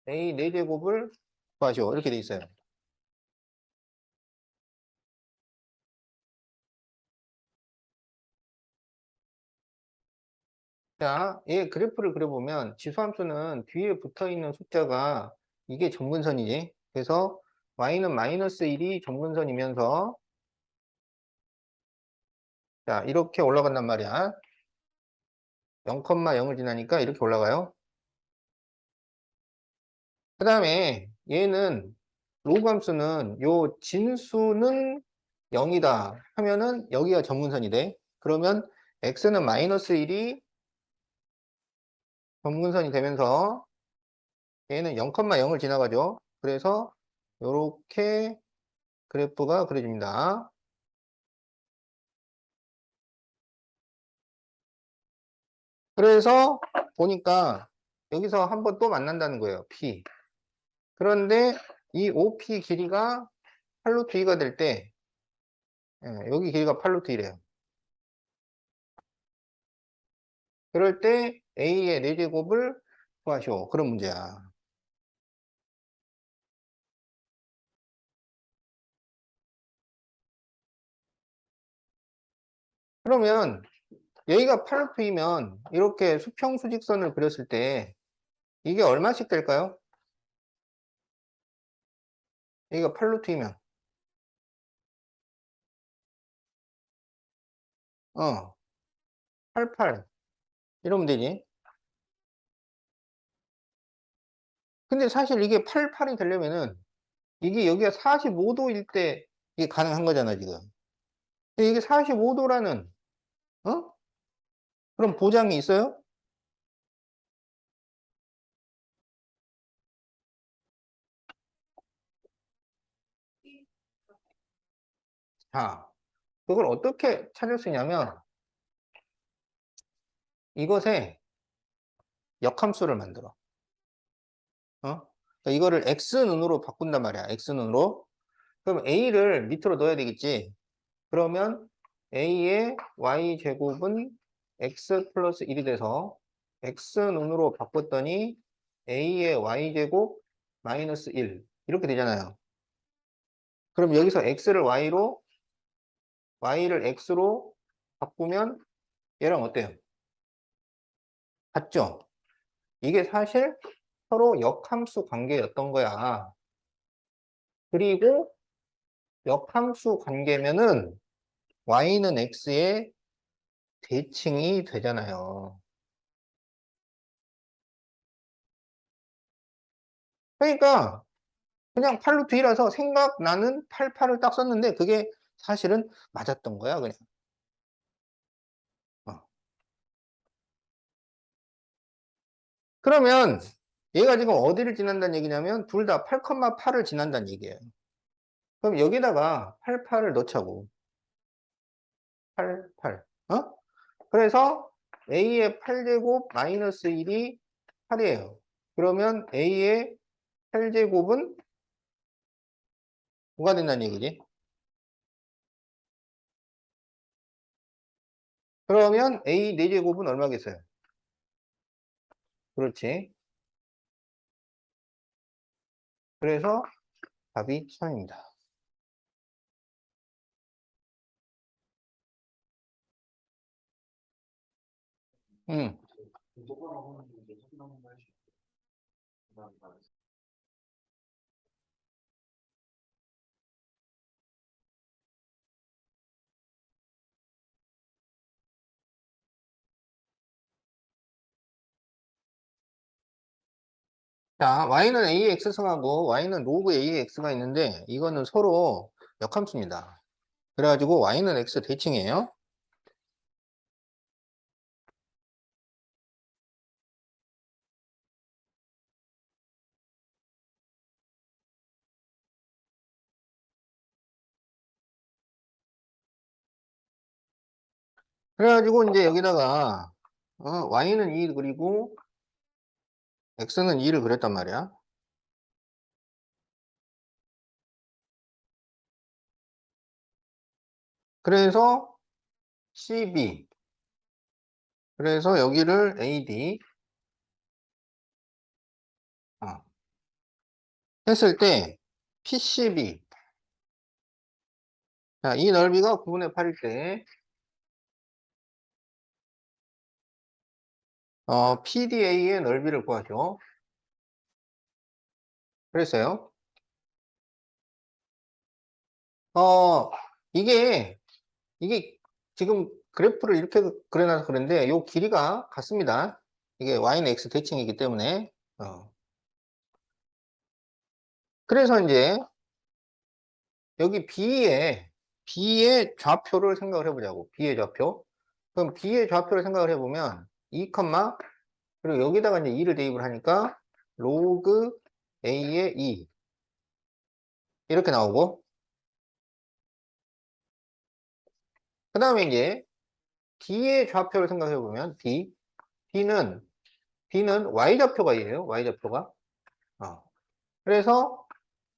A 4제곱을 구하시오. 이렇게 돼 있어요. 자, 얘 그래프를 그려보면 지수함수는 뒤에 붙어있는 숫자가 이게 점근선이지. 그래서 y는 마이너스 1이 점근선이면서 자, 이렇게 올라간단 말이야. 0,0을 지나니까 이렇게 올라가요. 그 다음에 얘는 로그 함수는 요 진수는 0이다 하면은 여기가 점근선이 돼. 그러면 x는 마이너스 1이 점근선이 되면서 얘는 0,0을 지나가죠. 그래서 이렇게 그래프가 그려집니다. 그래서 보니까 여기서 한번 또 만난다는 거예요. P. 그런데 이 OP 길이가 8루트 2가 될 때, 여기 길이가 8루트 1이에요. 그럴 때 A의 4제곱을 구하시오. 그런 문제야. 그러면 여기가 8루트 2면 이렇게 수평수직선을 그렸을 때 이게 얼마씩 될까요? 여기가 8루트 2면 88 이러면 되지. 근데 사실 이게 88이 되려면은 이게 여기가 45도일 때 이게 가능한 거잖아, 지금. 근데 이게 45도라는, 어? 그럼 보장이 있어요? 자, 그걸 어떻게 찾을 수 있냐면, 이것에 역함수를 만들어. 그러니까 이거를 x눈으로 바꾼단 말이야, x눈으로. 그럼 a를 밑으로 넣어야 되겠지. 그러면 a의 y제곱은 x 플러스 1이 돼서 x눈으로 바꿨더니 a의 y제곱 마이너스 1 이렇게 되잖아요. 그럼 여기서 x를 y로 y를 x로 바꾸면 얘랑 어때요? 같죠? 이게 사실 서로 역함수 관계였던 거야. 그리고 역함수 관계면은 y는 x의 대칭이 되잖아요. 그러니까 그냥 8루트 1이라서 생각나는 88을 딱 썼는데 그게 사실은 맞았던 거야, 그냥. 어. 그러면 얘가 지금 어디를 지난다는 얘기냐면 둘 다 8,8을 지난다는 얘기예요. 그럼 여기다가 88을 넣자고. 88. 어? 그래서 a의 8제곱 마이너스 1이 8이에요. 그러면 a의 8제곱은 뭐가 된다는 얘기지? 그러면 a 4제곱은 얼마겠어요? 그렇지. 그래서 답이 3입니다. 음. 똑바로 하는 게 확인하는 거 할수 있어요. 감사합니다. 자, y는 ax승하고 y는 로그 ax가 있는데 이거는 서로 역함수입니다. 그래가지고 y는 x 대칭이에요. 그래가지고 이제 여기다가 y는 2 그리고 x는 2를 그렸단 말이야. 그래서 CB. 그래서 여기를 AD 어, 했을 때 PCB. 자, 이 넓이가 9분의 8일 때 PDA의 넓이를 구하죠. 그랬어요. 어, 이게 이게 지금 그래프를 이렇게 그려놔서 그런데 요 길이가 같습니다. 이게 y는 x 대칭이기 때문에. 그래서 이제 여기 B의 좌표를 생각을 해보자고. B의 좌표. 그럼 B의 좌표를 생각을 해보면 2, 그리고 여기다가 이제 2를 대입을 하니까 로그 A의 2 이렇게 나오고 그 다음에 이제 B의 좌표를 생각해 보면 B는 Y좌표가 이에요. Y좌표가. 그래서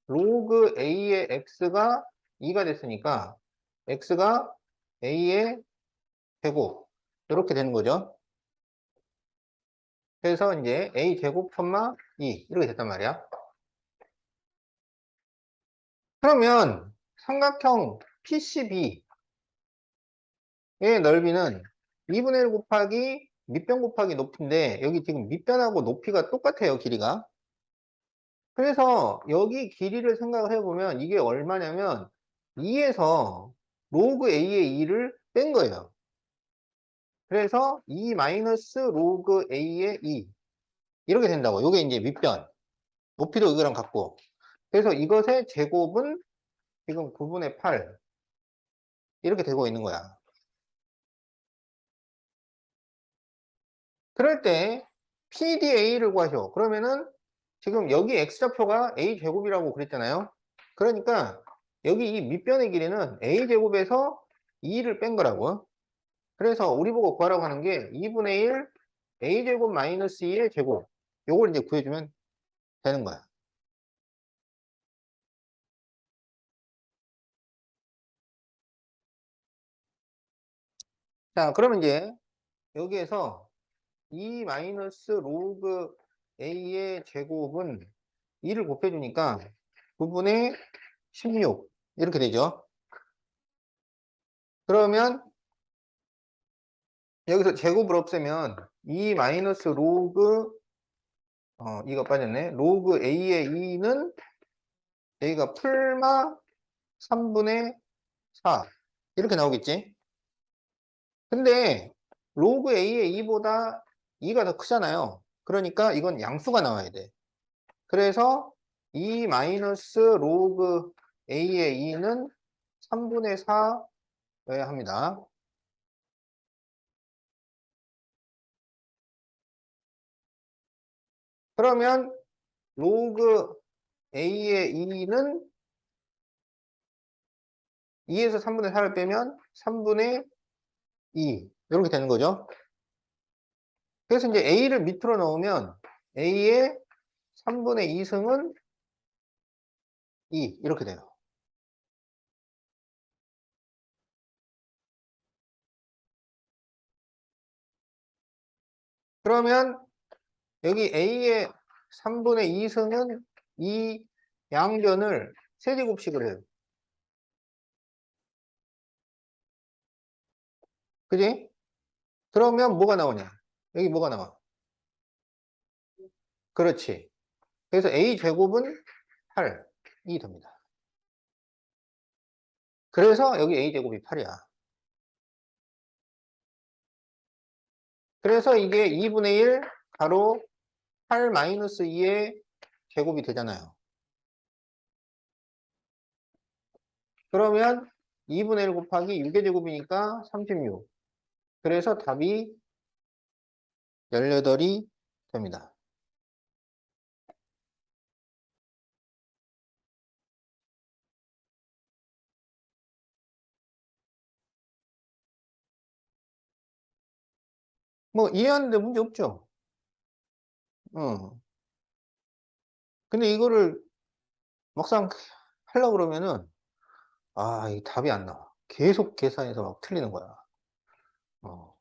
로그 A의 X가 2가 됐으니까 X가 A의 제곱 이렇게 되는 거죠. 그래서 이제 A 제곱 2 이렇게 됐단 말이야. 그러면 삼각형 PCB의 넓이는 2분의 1 곱하기 밑변 곱하기 높이인데 여기 지금 밑변하고 높이가 똑같아요, 길이가. 그래서 여기 길이를 생각을 해보면 이게 얼마냐면 2에서 로그 A의 2를 뺀 거예요. 그래서 2 마이너스 로그 A의 2 이렇게 된다고. 이게 이제 밑변. 높이도 이거랑 같고. 그래서 이것의 제곱은 지금 9분의 8 이렇게 되고 있는 거야. 그럴 때 PDA를 구하셔. 그러면은 지금 여기 X좌표가 A제곱이라고 그랬잖아요. 그러니까 여기 이 밑변의 길이는 A제곱에서 2를 뺀 거라고. 그래서 우리 보고 구하라고 하는 게 2분의 1 A제곱 마이너스 2의 제곱. 요걸 이제 구해주면 되는 거야. 자, 그러면 이제 여기에서 2 마이너스 로그 A의 제곱은 2를 곱해주니까 9분의 16 이렇게 되죠. 그러면 여기서 제곱을 없애면 2 마이너스 로그 이거 빠졌네. 로그 A의 2는 A가 풀마 3분의 4 이렇게 나오겠지. 근데 로그 A의 2보다 2가 더 크잖아요. 그러니까 이건 양수가 나와야 돼. 그래서 2 마이너스 로그 A의 2는 3분의 4여야 합니다. 그러면 로그 A의 2는 2에서 3분의 4를 빼면 3분의 2 이렇게 되는 거죠. 그래서 이제 A를 밑으로 넣으면 A의 3분의 2승은 2 이렇게 돼요. 그러면 여기 A의 3분의 2승은 이 양변을 세제곱식을 해요. 그지? 그러면 뭐가 나오냐? 여기 뭐가 나와? 그렇지. 그래서 A 제곱은 8이 됩니다. 그래서 여기 A 제곱이 8이야. 그래서 이게 2분의 1 가로 8 마이너스 2의 제곱이 되잖아요. 그러면 2분의 1 곱하기 6의 제곱이니까 36. 그래서 답이 18이 됩니다. 뭐 이해하는데 문제 없죠? 어. 근데 이거를 막상 하려고 그러면은 이 답이 안 나와. 계속 계산해서 막 틀리는 거야. 어.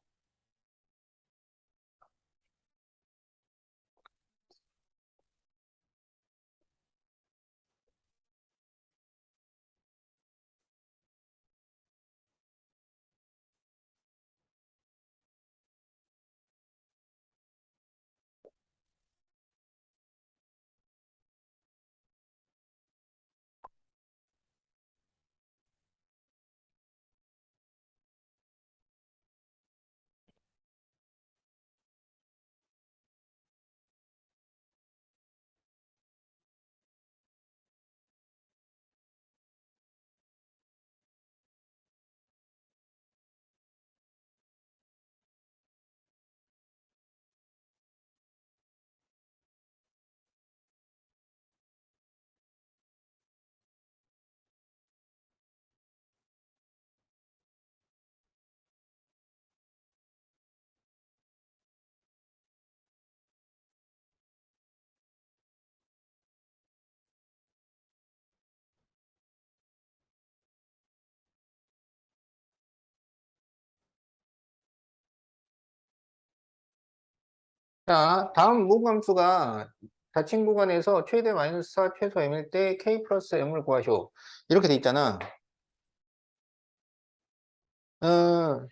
자, 다음 무함수가 닫힌 구간에서 최대 마이너스 4 최소 m일 때 k 플러스 m을 구하시오. 이렇게 돼 있잖아.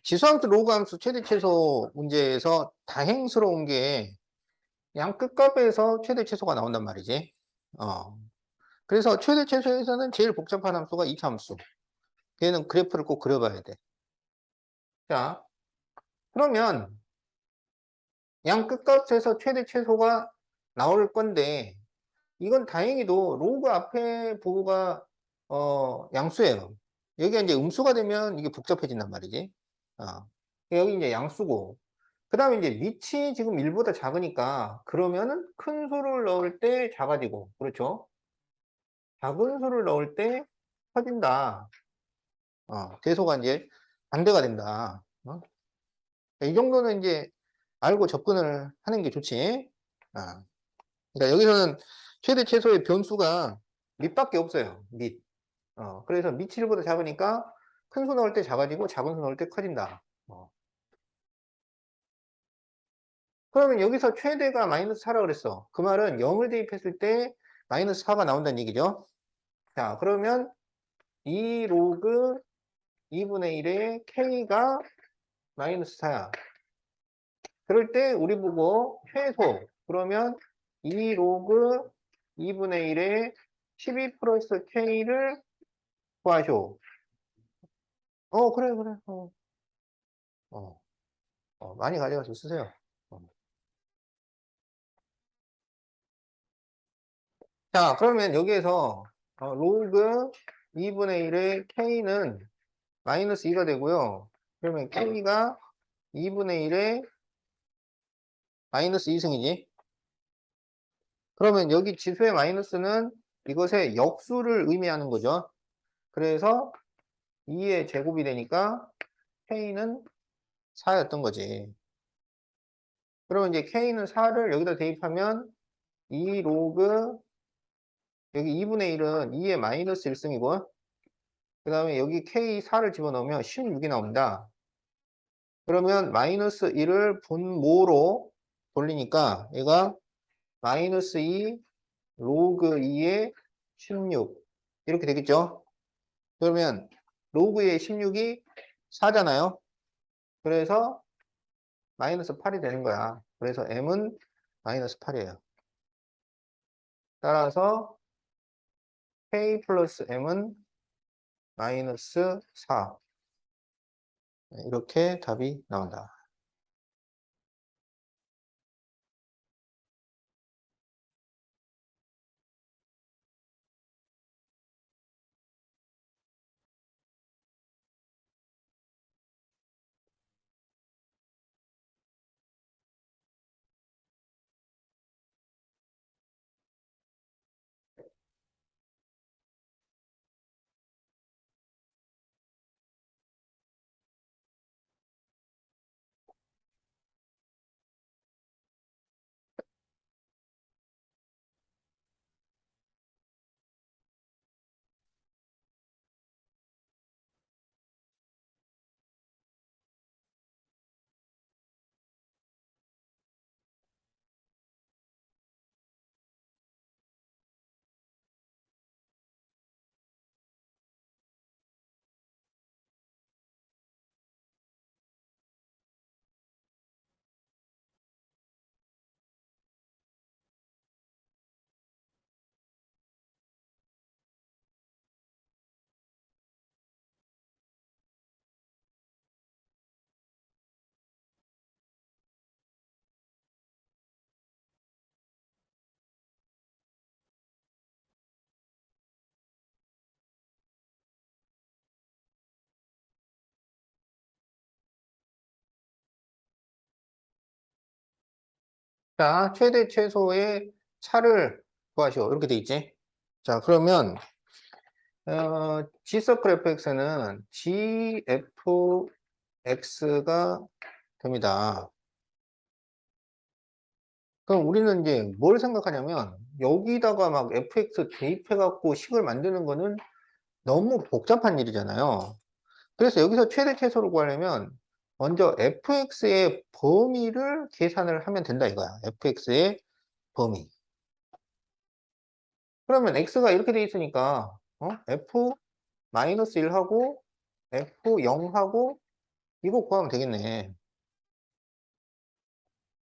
지수함수, 로그함수, 최대 최소 문제에서 다행스러운 게 양 끝값에서 최대 최소가 나온단 말이지. 그래서 최대 최소에서는 제일 복잡한 함수가 이차함수. 걔는 그래프를 꼭 그려봐야 돼. 자, 그러면 양 끝값에서 최대 최소가 나올 건데 이건 다행히도 로그 앞에 부호가 양수예요. 여기가 이제 음수가 되면 이게 복잡해진단 말이지. 어, 여기 이제 양수고. 그 다음에 이제 밑이 지금 1보다 작으니까 그러면은 큰 수를 넣을 때 작아지고, 그렇죠? 작은 수를 넣을 때 커진다. 대소가 이제 반대가 된다. 이 정도는 이제 알고 접근을 하는 게 좋지. 그러니까 여기서는 최대 최소의 변수가 밑밖에 없어요. 밑. 그래서 밑이 1보다 작으니까 큰 수 넣을 때 작아지고 작은 수 넣을 때 커진다. 그러면 여기서 최대가 마이너스 4라고 그랬어. 그 말은 0을 대입했을 때 마이너스 4가 나온다는 얘기죠. 자, 그러면 2 로그 2분의 1의 k가 마이너스 4야. 그럴 때 우리 보고 최소. 그러면 2 로그 2분의 1의 12 플러스 k를 구하쇼. 그래, 그래. 어, 많이 가져가서 쓰세요. 어. 자, 그러면 여기에서 로그 2분의 1의 k는 마이너스 2가 되고요. 그러면 k가 2분의 1의 마이너스 2승이지. 그러면 여기 지수의 마이너스는 이것의 역수를 의미하는 거죠. 그래서 2의 제곱이 되니까 k는 4였던 거지. 그러면 이제 k는 4를 여기다 대입하면 2 로그 여기 2분의 1은 2의 마이너스 1승이고 그 다음에 여기 k 4를 집어넣으면 16이 나온다. 그러면 마이너스 1을 분모로 돌리니까 얘가 마이너스 2 로그 2의 16 이렇게 되겠죠. 그러면 로그 2의 16이 4잖아요. 그래서 마이너스 8이 되는 거야. 그래서 m은 마이너스 8이에요. 따라서 k 플러스 m은 마이너스 4 이렇게 답이 나온다. 자, 최대 최소의 차를 구하시오. 이렇게 돼 있지. 자, 그러면 G서클 fx는 gfx가 됩니다. 그럼 우리는 이제 뭘 생각하냐면 여기다가 막 fx 대입해갖고 식을 만드는 거는 너무 복잡한 일이잖아요. 그래서 여기서 최대 최소를 구하려면 먼저 fx의 범위를 계산을 하면 된다 이거야. fx의 범위. 그러면 x가 이렇게 돼 있으니까 f 마이너스 1하고 f 0하고 이거 구하면 되겠네.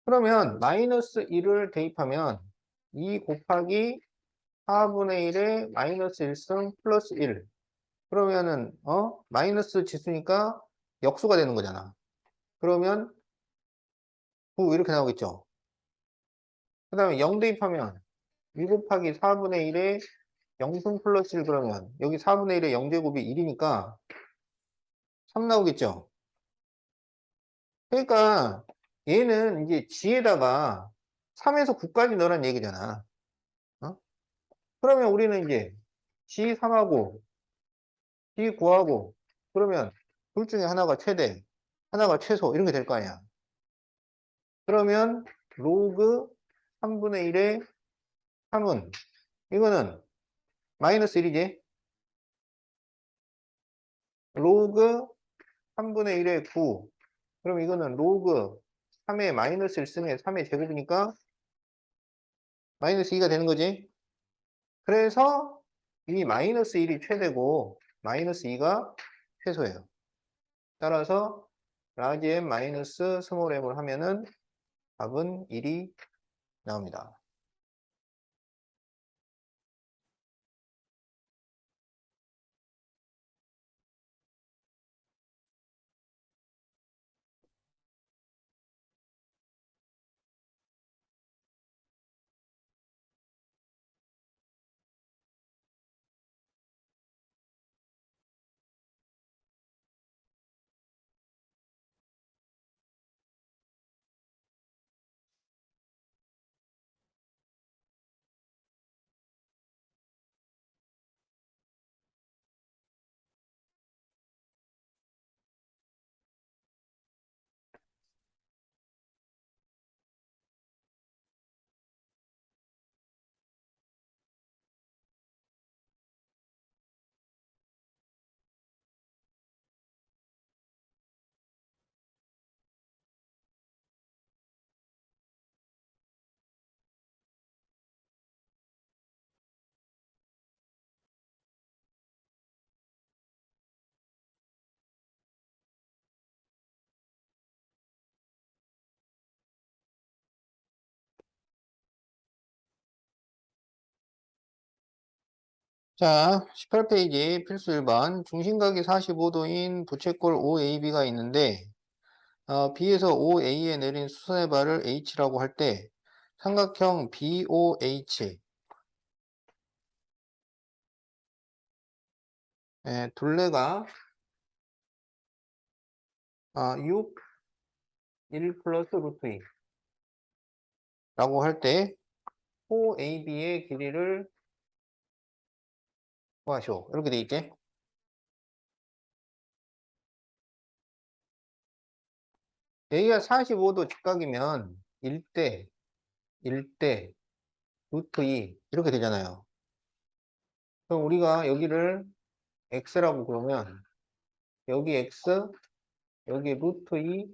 그러면 마이너스 1을 대입하면 2 곱하기 4분의 1에 마이너스 1승 플러스 1. 그러면은 마이너스 지수니까 역수가 되는 거잖아. 그러면 9 이렇게 나오겠죠. 그 다음에 0 대입하면 2 곱하기 4분의 1에 0승 플러스 1 그러면 여기 4분의 1에 0제곱이 1이니까 3 나오겠죠. 그러니까 얘는 이제 G에다가 3에서 9까지 넣으란 얘기잖아. 어? 그러면 우리는 이제 G3하고 G9하고 그러면 둘 중에 하나가 최대, 하나가 최소 이런 게 될 거 아니야. 그러면 로그 3분의 1의 3은 이거는 마이너스 1이지. 로그 3분의 1의 9. 그럼 이거는 로그 3에 마이너스 1 쓰면 3의 제곱이니까 마이너스 2가 되는 거지. 그래서 이 마이너스 1이 최대고 마이너스 2가 최소예요. 따라서 라지 m 마이너스 스몰 m을 하면은 답은 1이 나옵니다. 자, 18페이지 필수 1번 중심각이 45도인 부채꼴 OAB가 있는데 B에서 OA에 내린 수선의 발을 H라고 할 때 삼각형 BOH 둘레가 6, 1 플러스 루트 2 라고 할 때 OAB의 길이를 구하시오. 이렇게 돼 있지? 여기가 45도 직각이면 1대, 1대, 루트 2 이렇게 되잖아요. 그럼 우리가 여기를 x라고 그러면 여기 x, 여기 루트 2,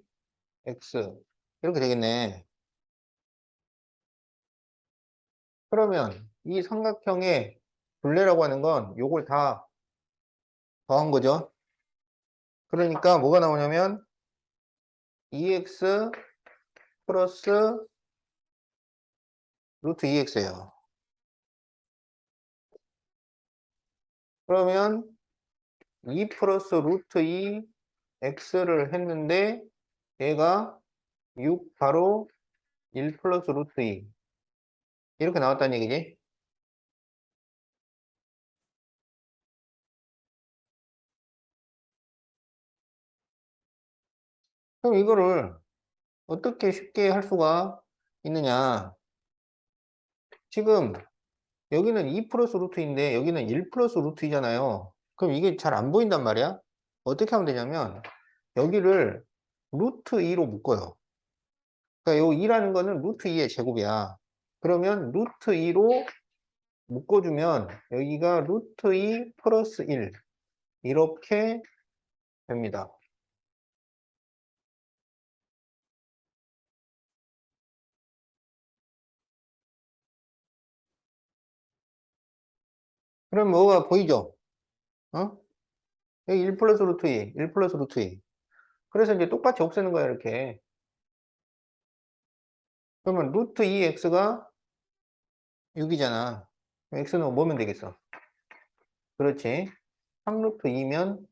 x 이렇게 되겠네. 그러면 이 삼각형의 둘레라고 하는 건 요걸 다 더한 거죠. 그러니까 뭐가 나오냐면 2x 플러스 루트 2x예요. 그러면 2 플러스 루트 2 x를 했는데 얘가 6 바로 1 플러스 루트 2 이렇게 나왔다는 얘기지. 그럼 이거를 어떻게 쉽게 할 수가 있느냐. 지금 여기는 2 플러스 루트인데 여기는 1 플러스 루트이잖아요. 그럼 이게 잘 안 보인단 말이야. 어떻게 하면 되냐면 여기를 루트 2로 묶어요. 그러니까 요 2라는 거는 루트 2의 제곱이야. 그러면 루트 2로 묶어주면 여기가 루트 2 플러스 1 이렇게 됩니다. 그럼 뭐가 보이죠? 어? 여기 1 플러스 루트 2, 1 플러스 루트 2. 그래서 이제 똑같이 없애는 거야, 이렇게. 그러면 루트 2x가 6이잖아. x는 뭐면 되겠어? 그렇지. 3루트 2면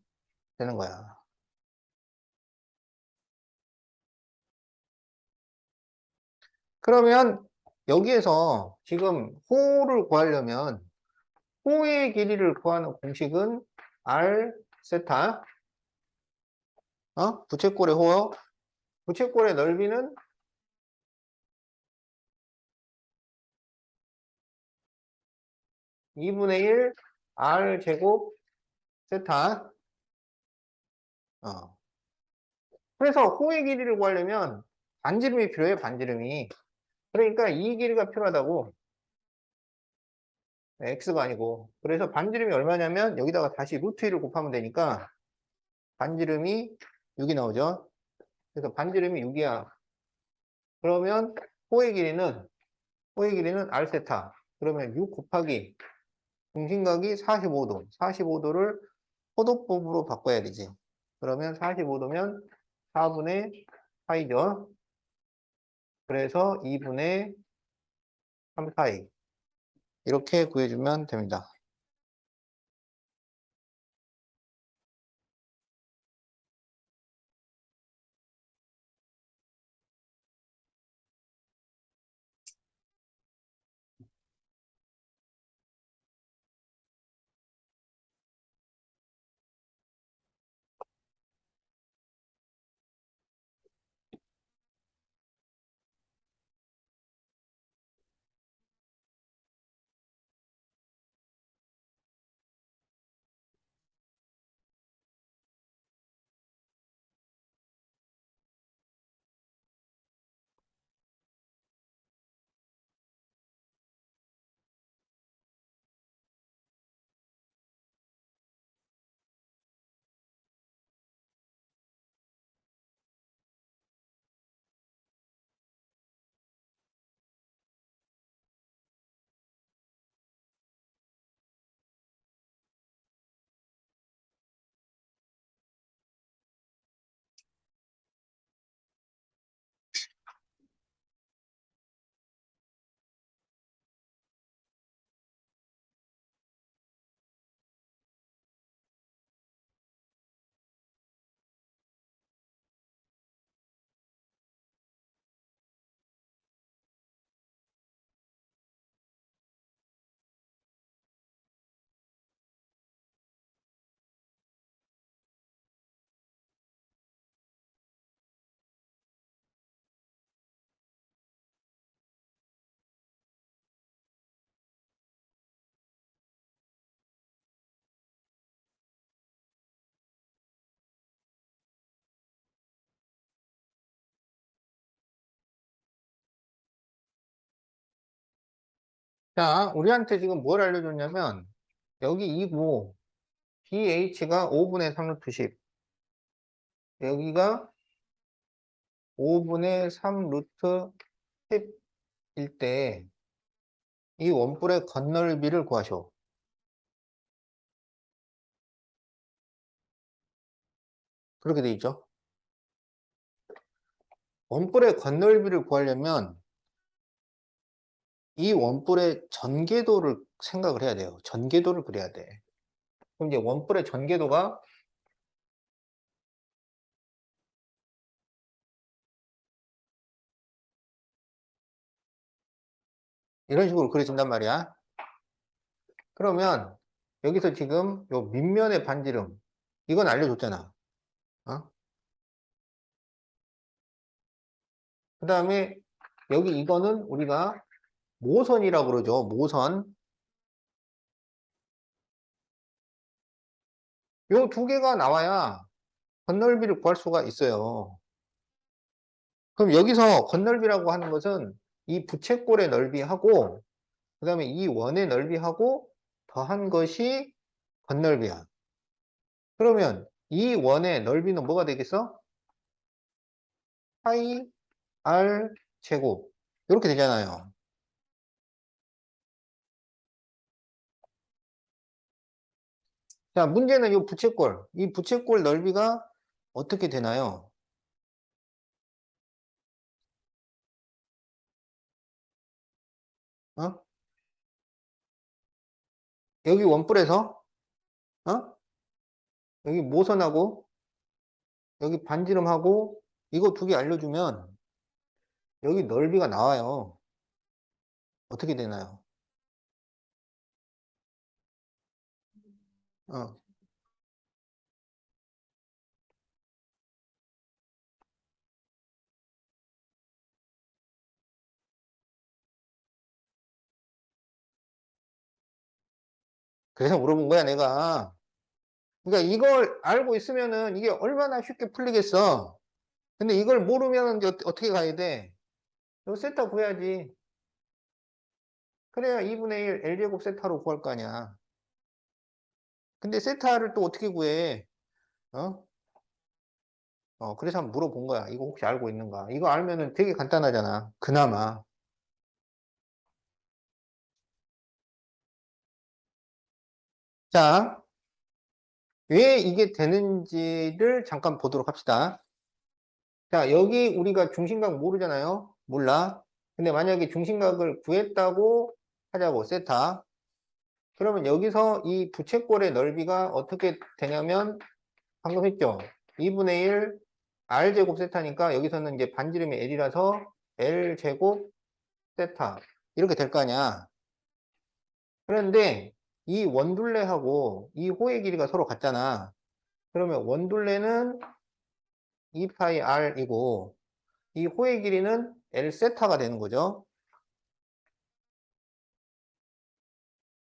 되는 거야. 그러면 여기에서 지금 호를 구하려면 호의 길이를 구하는 공식은 r 세타 부채꼴의 호, 부채꼴의 넓이는 2분의 1 r 제곱 세타. 그래서 호의 길이를 구하려면 반지름이 필요해, 반지름이. 그러니까 이 길이가 필요하다고. x가 아니고. 그래서 반지름이 얼마냐면 여기다가 다시 루트 1을 곱하면 되니까 반지름이 6이 나오죠. 그래서 반지름이 6이야. 그러면 호의 길이는 r 세타. 그러면 6 곱하기 중심각이 45도. 45도를 포도법으로 바꿔야 되지. 그러면 45도면 4분의 파이죠. 그래서 2분의 3 파이. 이렇게 구해주면 됩니다. 자, 우리한테 지금 뭘 알려줬냐면, 여기 2고, BH가 5분의 3 루트 10. 여기가 5분의 3 루트 10일 때, 이 원뿔의 건널비를 구하셔. 그렇게 돼 있죠. 원뿔의 건널비를 구하려면, 이 원뿔의 전개도를 생각을 해야 돼요. 전개도를 그려야 돼. 그럼 이제 원뿔의 전개도가 이런 식으로 그려진단 말이야. 그러면 여기서 지금 요 밑면의 반지름 이건 알려줬잖아. 어? 그 다음에 여기 이거는 우리가 모선이라고 그러죠. 모선. 요 두 개가 나와야 건널비를 구할 수가 있어요. 그럼 여기서 건널비라고 하는 것은 이 부채꼴의 넓이하고 그 다음에 이 원의 넓이하고 더한 것이 건널비야. 그러면 이 원의 넓이는 뭐가 되겠어? 파이 r 제곱 이렇게 되잖아요. 자, 문제는 이 부채꼴. 이 부채꼴 넓이가 어떻게 되나요? 어? 여기 원뿔에서 어? 여기 모선하고 여기 반지름하고 이거 두 개 알려주면 여기 넓이가 나와요. 어떻게 되나요? 어. 그래서 물어본 거야, 내가. 그러니까 이걸 알고 있으면은 이게 얼마나 쉽게 풀리겠어. 근데 이걸 모르면 이제 어떻게 가야 돼? 이거 세타 구해야지. 그래야 2분의 1 L제곱 세타로 구할 거 아니야. 근데 세타를 또 어떻게 구해? 어? 그래서 한번 물어본 거야. 이거 혹시 알고 있는가? 이거 알면은 되게 간단하잖아. 그나마. 자, 왜 이게 되는지를 잠깐 보도록 합시다. 자, 여기 우리가 중심각 모르잖아요. 몰라. 근데 만약에 중심각을 구했다고 하자고, 세타. 그러면 여기서 이 부채꼴의 넓이가 어떻게 되냐면, 방금 했죠? 2분의 1 R제곱 세타니까 여기서는 이제 반지름이 L이라서 L제곱 세타. 이렇게 될 거 아니야. 그런데 이 원둘레하고 이 호의 길이가 서로 같잖아. 그러면 원둘레는 2파이 R이고, 이 호의 길이는 L 세타가 되는 거죠.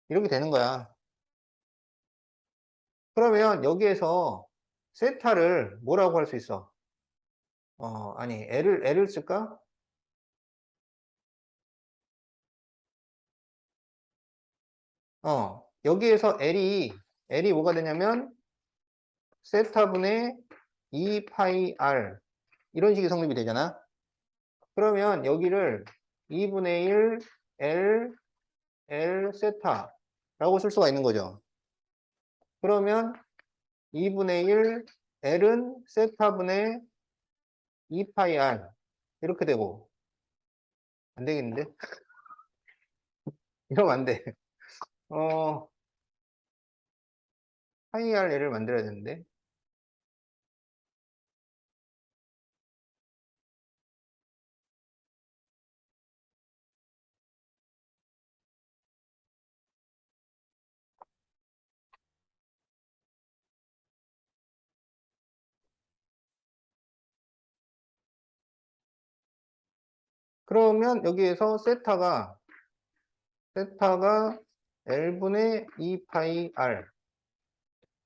이렇게 되는 거야. 그러면 여기에서 세타를 뭐라고 할 수 있어? 아니, L을 쓸까? 여기에서 L이 뭐가 되냐면, 세타분의 2파이 R. 이런 식의 성립이 되잖아. 그러면 여기를 2분의 1 L 세타라고 쓸 수가 있는 거죠. 그러면 2분의 1 L은 세타분의 2파이 R. 이렇게 되고, 안 되겠는데? 이러면 안 돼. 어, 파이 R L을 만들어야 되는데. 그러면 여기에서 세타가 L분의 2파이 R.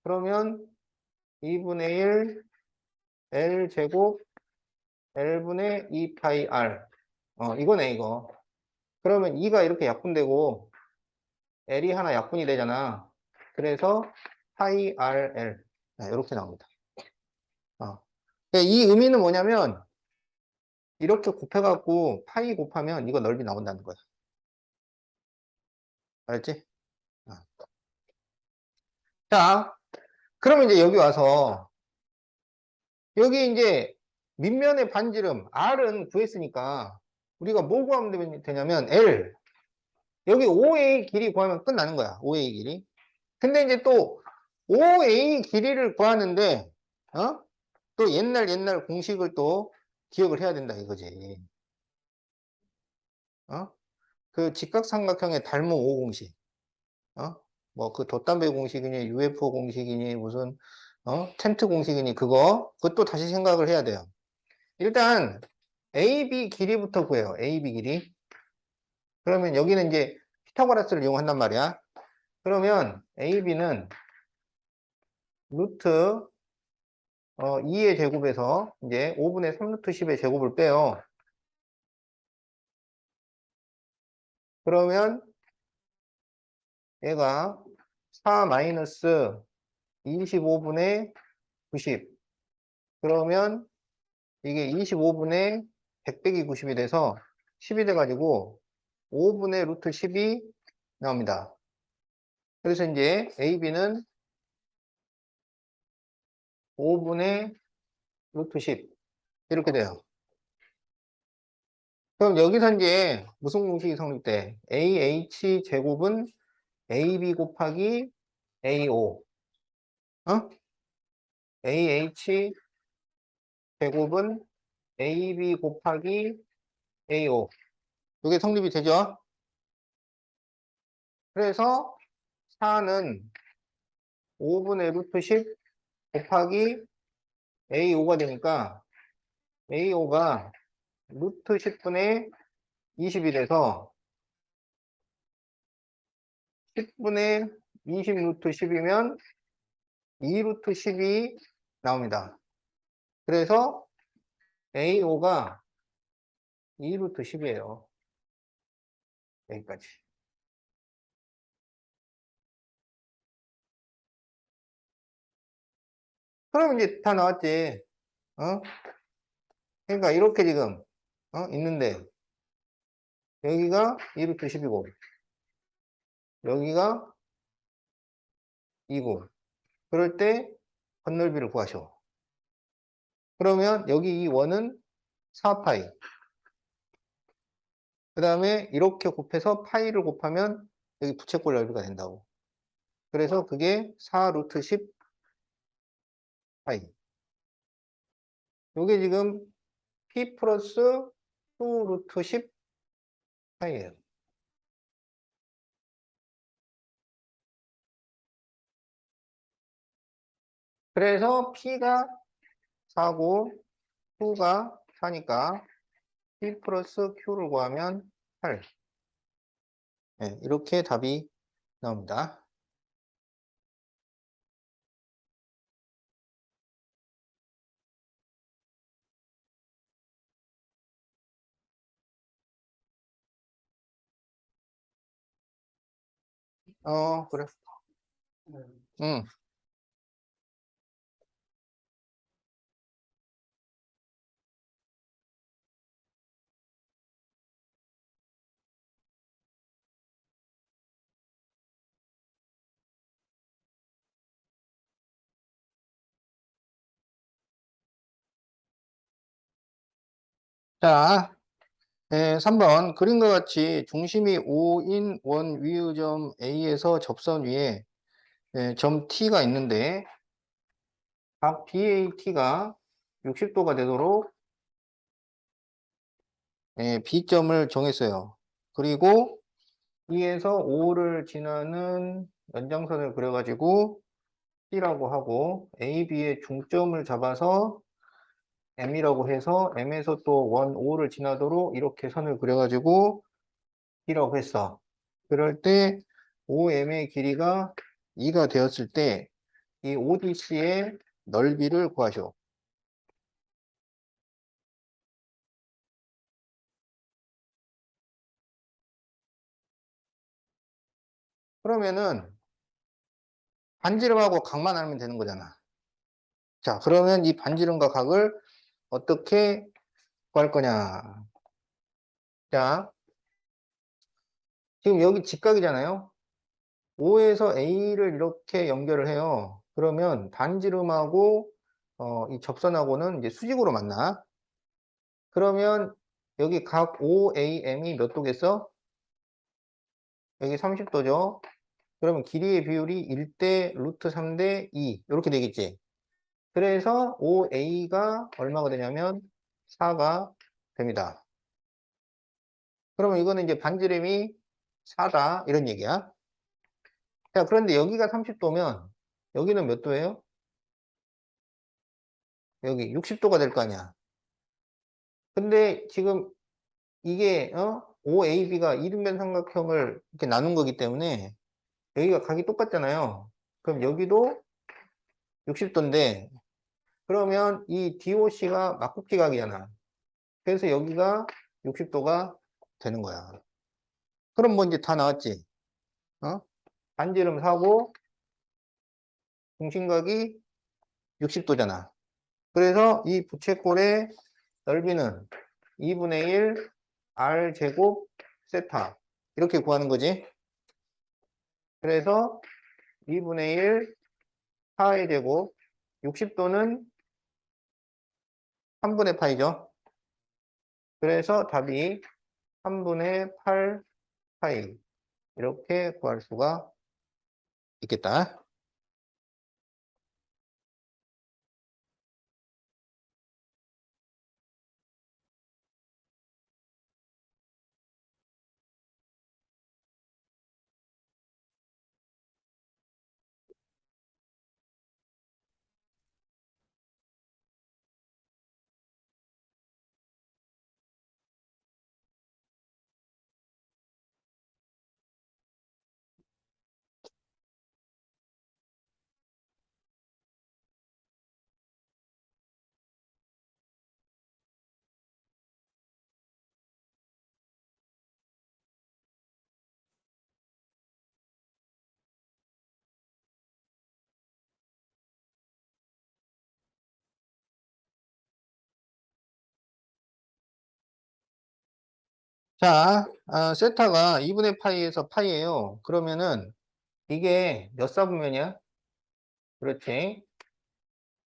그러면 2분의 1 L 제곱 L분의 2파이 R. 이거네, 이거. 그러면 2가 이렇게 약분되고 L이 하나 약분이 되잖아. 그래서 파이 RL. 이렇게 나옵니다. 이 의미는 뭐냐면 이렇게 곱해갖고 파이 곱하면 이거 넓이 나온다는 거야. 알았지? 어. 자, 그러면 이제 여기 와서 여기 이제 밑면의 반지름 R은 구했으니까 우리가 뭐 구하면 되냐면 L. 여기 OA 길이 구하면 끝나는 거야. OA 길이. 근데 이제 또 OA 길이를 구하는데 또 옛날 공식을 또 기억을 해야 된다 이거지. 그 직각삼각형의 닮은 O 공식. 뭐 그 돛담배 공식이니 UFO 공식이니 무슨 텐트 공식이니 그것도 다시 생각을 해야 돼요. 일단 AB 길이부터 구해요. AB 길이. 그러면 여기는 이제 피타고라스를 이용한단 말이야. 그러면 AB는 루트 2의 제곱에서 이제 5분의 3 루트 10의 제곱을 빼요. 그러면 얘가 4 마이너스 25분의 90. 그러면 이게 25분의 100 빼기 90이 돼서 10이 돼가지고 5분의 루트 10이 나옵니다. 그래서 이제 AB는 5분의 루트 10 이렇게 돼요. 그럼 여기서 이제 무슨 공식이 성립돼? AH 제곱은 AB 곱하기 AO. AH 제곱은 AB 곱하기 AO. 이게 성립이 되죠? 그래서 4는 5분의 루트 10 곱하기 AO가 되니까 AO가 루트 10분의 20이 돼서 10분의 20 루트 10이면 2 루트 10이 나옵니다. 그래서 AO가 2 루트 10이에요. 여기까지. 그럼 이제 다 나왔지. 어? 그러니까 이렇게 지금 있는데 여기가 2 루트 10이고 여기가 2고 그럴 때 건널비를 구하셔. 그러면 여기 이 원은 4파이. 그 다음에 이렇게 곱해서 파이를 곱하면 여기 부채꼴 넓이가 된다고. 그래서 그게 4 루트 10 파이. 이게 지금 p 플러스 2 루트 10 파이예요. 그래서 p가 4고 2가 4니까 p 플러스 q를 구하면 8. 네, 이렇게 답이 나옵니다. 그래. 네. 응. 자, 3번 그림과 같이 중심이 O인 원 위의 점 A에서 접선 위에 점 T가 있는데 각 BAT가 60도가 되도록 B점을 정했어요. 그리고 E에서 O를 지나는 연장선을 그려가지고 C라고 하고 A, B의 중점을 잡아서 M이라고 해서 M에서 또 원 O를 지나도록 이렇게 선을 그려가지고 B라고 했어. 그럴 때 OM의 길이가 2가 되었을 때 이 ODC의 넓이를 구하시오. 그러면은 반지름하고 각만 알면 되는 거잖아. 자, 그러면 이 반지름과 각을 어떻게 구할 거냐? 자, 지금 여기 직각이잖아요. O에서 A를 이렇게 연결을 해요. 그러면 반지름하고 이 접선하고는 이제 수직으로 만나. 그러면 여기 각 OAM이 몇 도겠어? 여기 30도죠. 그러면 길이의 비율이 1대 루트 3대 2 이렇게 되겠지. 그래서 OA가 얼마가 되냐면 4가 됩니다. 그러면 이거는 이제 반지름이 4다 이런 얘기야. 자, 그런데 여기가 30도면 여기는 몇 도예요? 여기 60도가 될 거 아니야. 근데 지금 이게 OAB가 이등변 삼각형을 이렇게 나눈 거기 때문에 여기가 각이 똑같잖아요. 그럼 여기도 60도인데 그러면 이 DOC가 막굽지 각이잖아. 그래서 여기가 60도가 되는 거야. 그럼 뭐 이제 다 나왔지. 어? 반지름 사고 중심각이 60도잖아. 그래서 이 부채꼴의 넓이는 2분의 1 R 제곱 세타 이렇게 구하는 거지. 그래서 2분의 1 파이 제곱 60도는 3분의 파이죠. 그래서 답이 3분의 8 파이 이렇게 구할 수가 있겠다. 자, 세타가 2분의 파이에서 파이예요. 그러면은 이게 몇 사분면이야? 그렇지.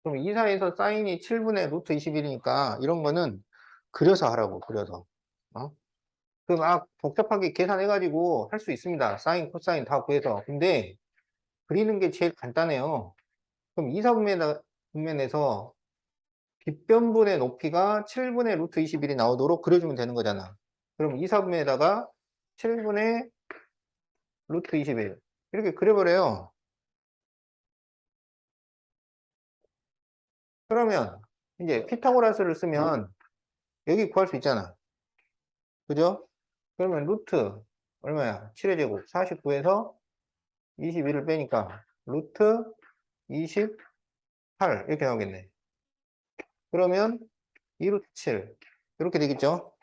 그럼 이 사이에서 사인이 7분의 루트 21이니까 이런 거는 그려서 하라고, 그려서. 어? 그 막 복잡하게 계산해가지고 할 수 있습니다. 사인, 코사인 다 구해서. 근데 그리는 게 제일 간단해요. 그럼 2사분면에서 빗변분의 높이가 7분의 루트 21이 나오도록 그려주면 되는 거잖아. 그럼 2사분면에다가 7분의 루트 21 이렇게 그려버려요. 그러면 이제 피타고라스를 쓰면 여기 구할 수 있잖아. 그죠? 그러면 루트 얼마야? 7의 제곱 49에서 21을 빼니까 루트 28 이렇게 나오겠네. 그러면 2루트 7 이렇게 되겠죠?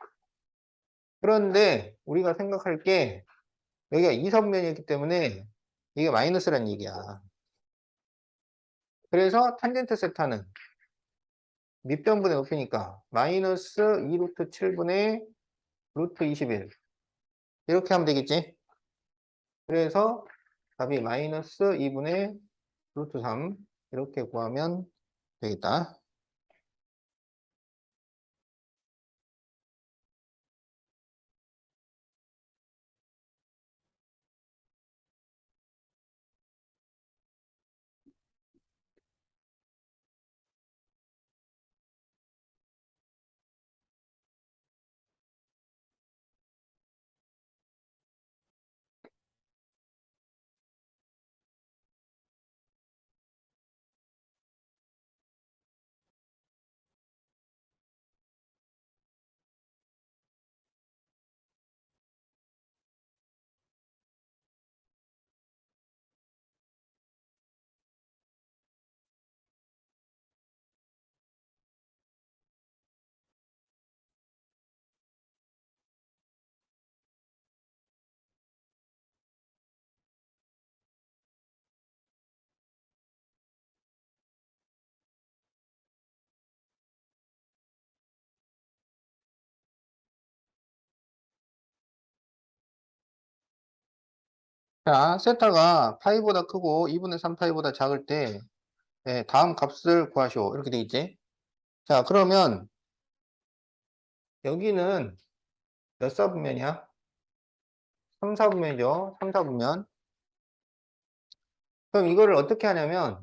그런데 우리가 생각할 게 여기가 2사분면이었기 때문에 이게 마이너스란 얘기야. 그래서 탄젠트 세타는 밑변분의 높이니까 마이너스 2루트 7분의 루트 21 이렇게 하면 되겠지? 그래서 답이 마이너스 2분의 루트 3 이렇게 구하면 되겠다. 자, 세타가 파이보다 크고 2분의 3 파이보다 작을 때 다음 값을 구하시오. 이렇게 돼 있지? 자, 그러면 여기는 몇 사분면이야? 3, 4분면이죠. 3, 4분면. 그럼 이거를 어떻게 하냐면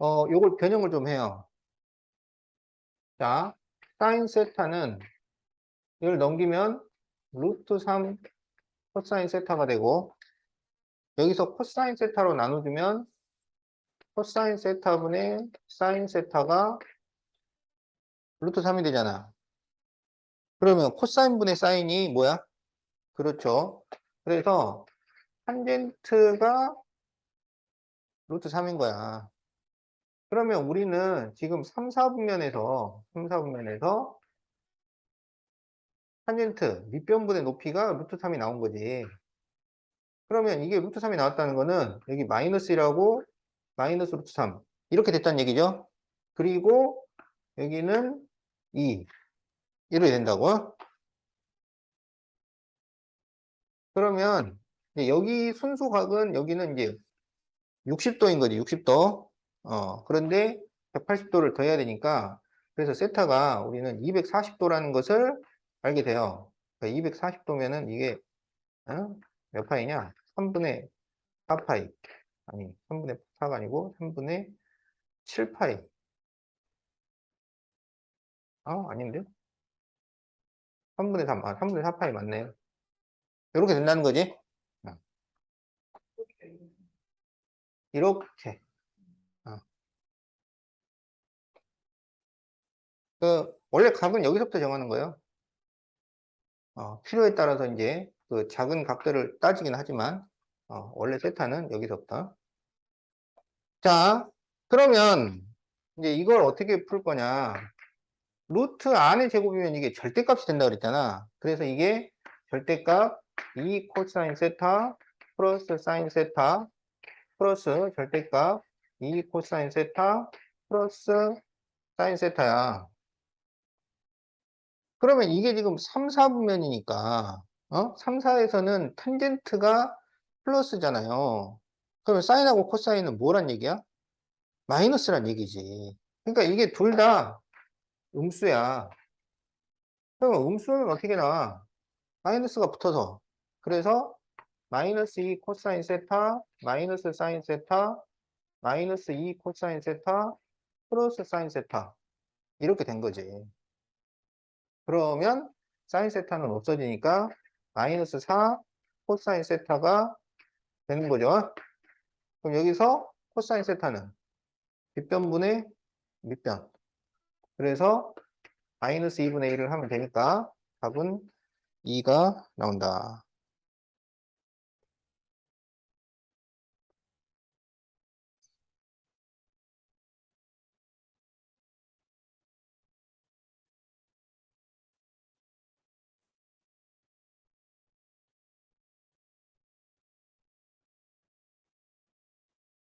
요걸 변형을 좀 해요. 자, 사인 세타는 이걸 넘기면 루트 3 코사인 세타가 되고 여기서 코사인 세타로 나눠주면 코사인 세타분의 사인 세타가 루트 3이 되잖아. 그러면 코사인분의 사인이 뭐야? 그렇죠. 그래서 탄젠트가 루트 3인 거야. 그러면 우리는 지금 3, 4분면에서 탄젠트 밑변분의 높이가 루트 3이 나온 거지. 그러면 이게 루트 3이 나왔다는 거는 여기 마이너스라고 마이너스 루트 3 이렇게 됐다는 얘기죠. 그리고 여기는 2 이렇게 된다고. 그러면 이제 여기 순수각은 여기는 이제 60도인 거지, 60도. 그런데 180도를 더해야 되니까, 그래서 세타가 우리는 240도라는 것을 알게 돼요. 240도면은 이게, 몇 파이냐? 3분의 4파이. 아니, 3분의 4가 아니고 3분의 7파이. 아닌데? 3분의 3, 3분의 4파이 맞네요. 이렇게 된다는 거지? 어, 이렇게. 어. 원래 값은 여기서부터 정하는 거예요. 필요에 따라서 이제 그 작은 값들을 따지긴 하지만, 원래 세타는 여기서부터. 자, 그러면 이제 이걸 어떻게 풀 거냐. 루트 안의 제곱이면 이게 절대값이 된다 그랬잖아. 그래서 이게 절대값 2 코사인 세타 플러스 사인 세타 플러스 절대값 2 코사인 세타 플러스 사인 세타야. 그러면 이게 지금 3, 4분면이니까 3, 4에서는 탄젠트가 플러스잖아요. 그러면 사인하고 코사인은 뭐란 얘기야? 마이너스란 얘기지. 그러니까 이게 둘 다 음수야. 그러면 음수는 어떻게 나와? 마이너스가 붙어서. 그래서 마이너스 2 코사인 세타, 마이너스 사인 세타, 마이너스 2 코사인 세타, 플러스 사인 세타. 이렇게 된 거지. 그러면 사인 세타는 없어지니까 마이너스 4 코사인 세타가 되는 거죠. 그럼 여기서 코사인 세타는 뒷변분의 밑변. 그래서 마이너스 2분의 1을 하면 되니까 답은 2가 나온다.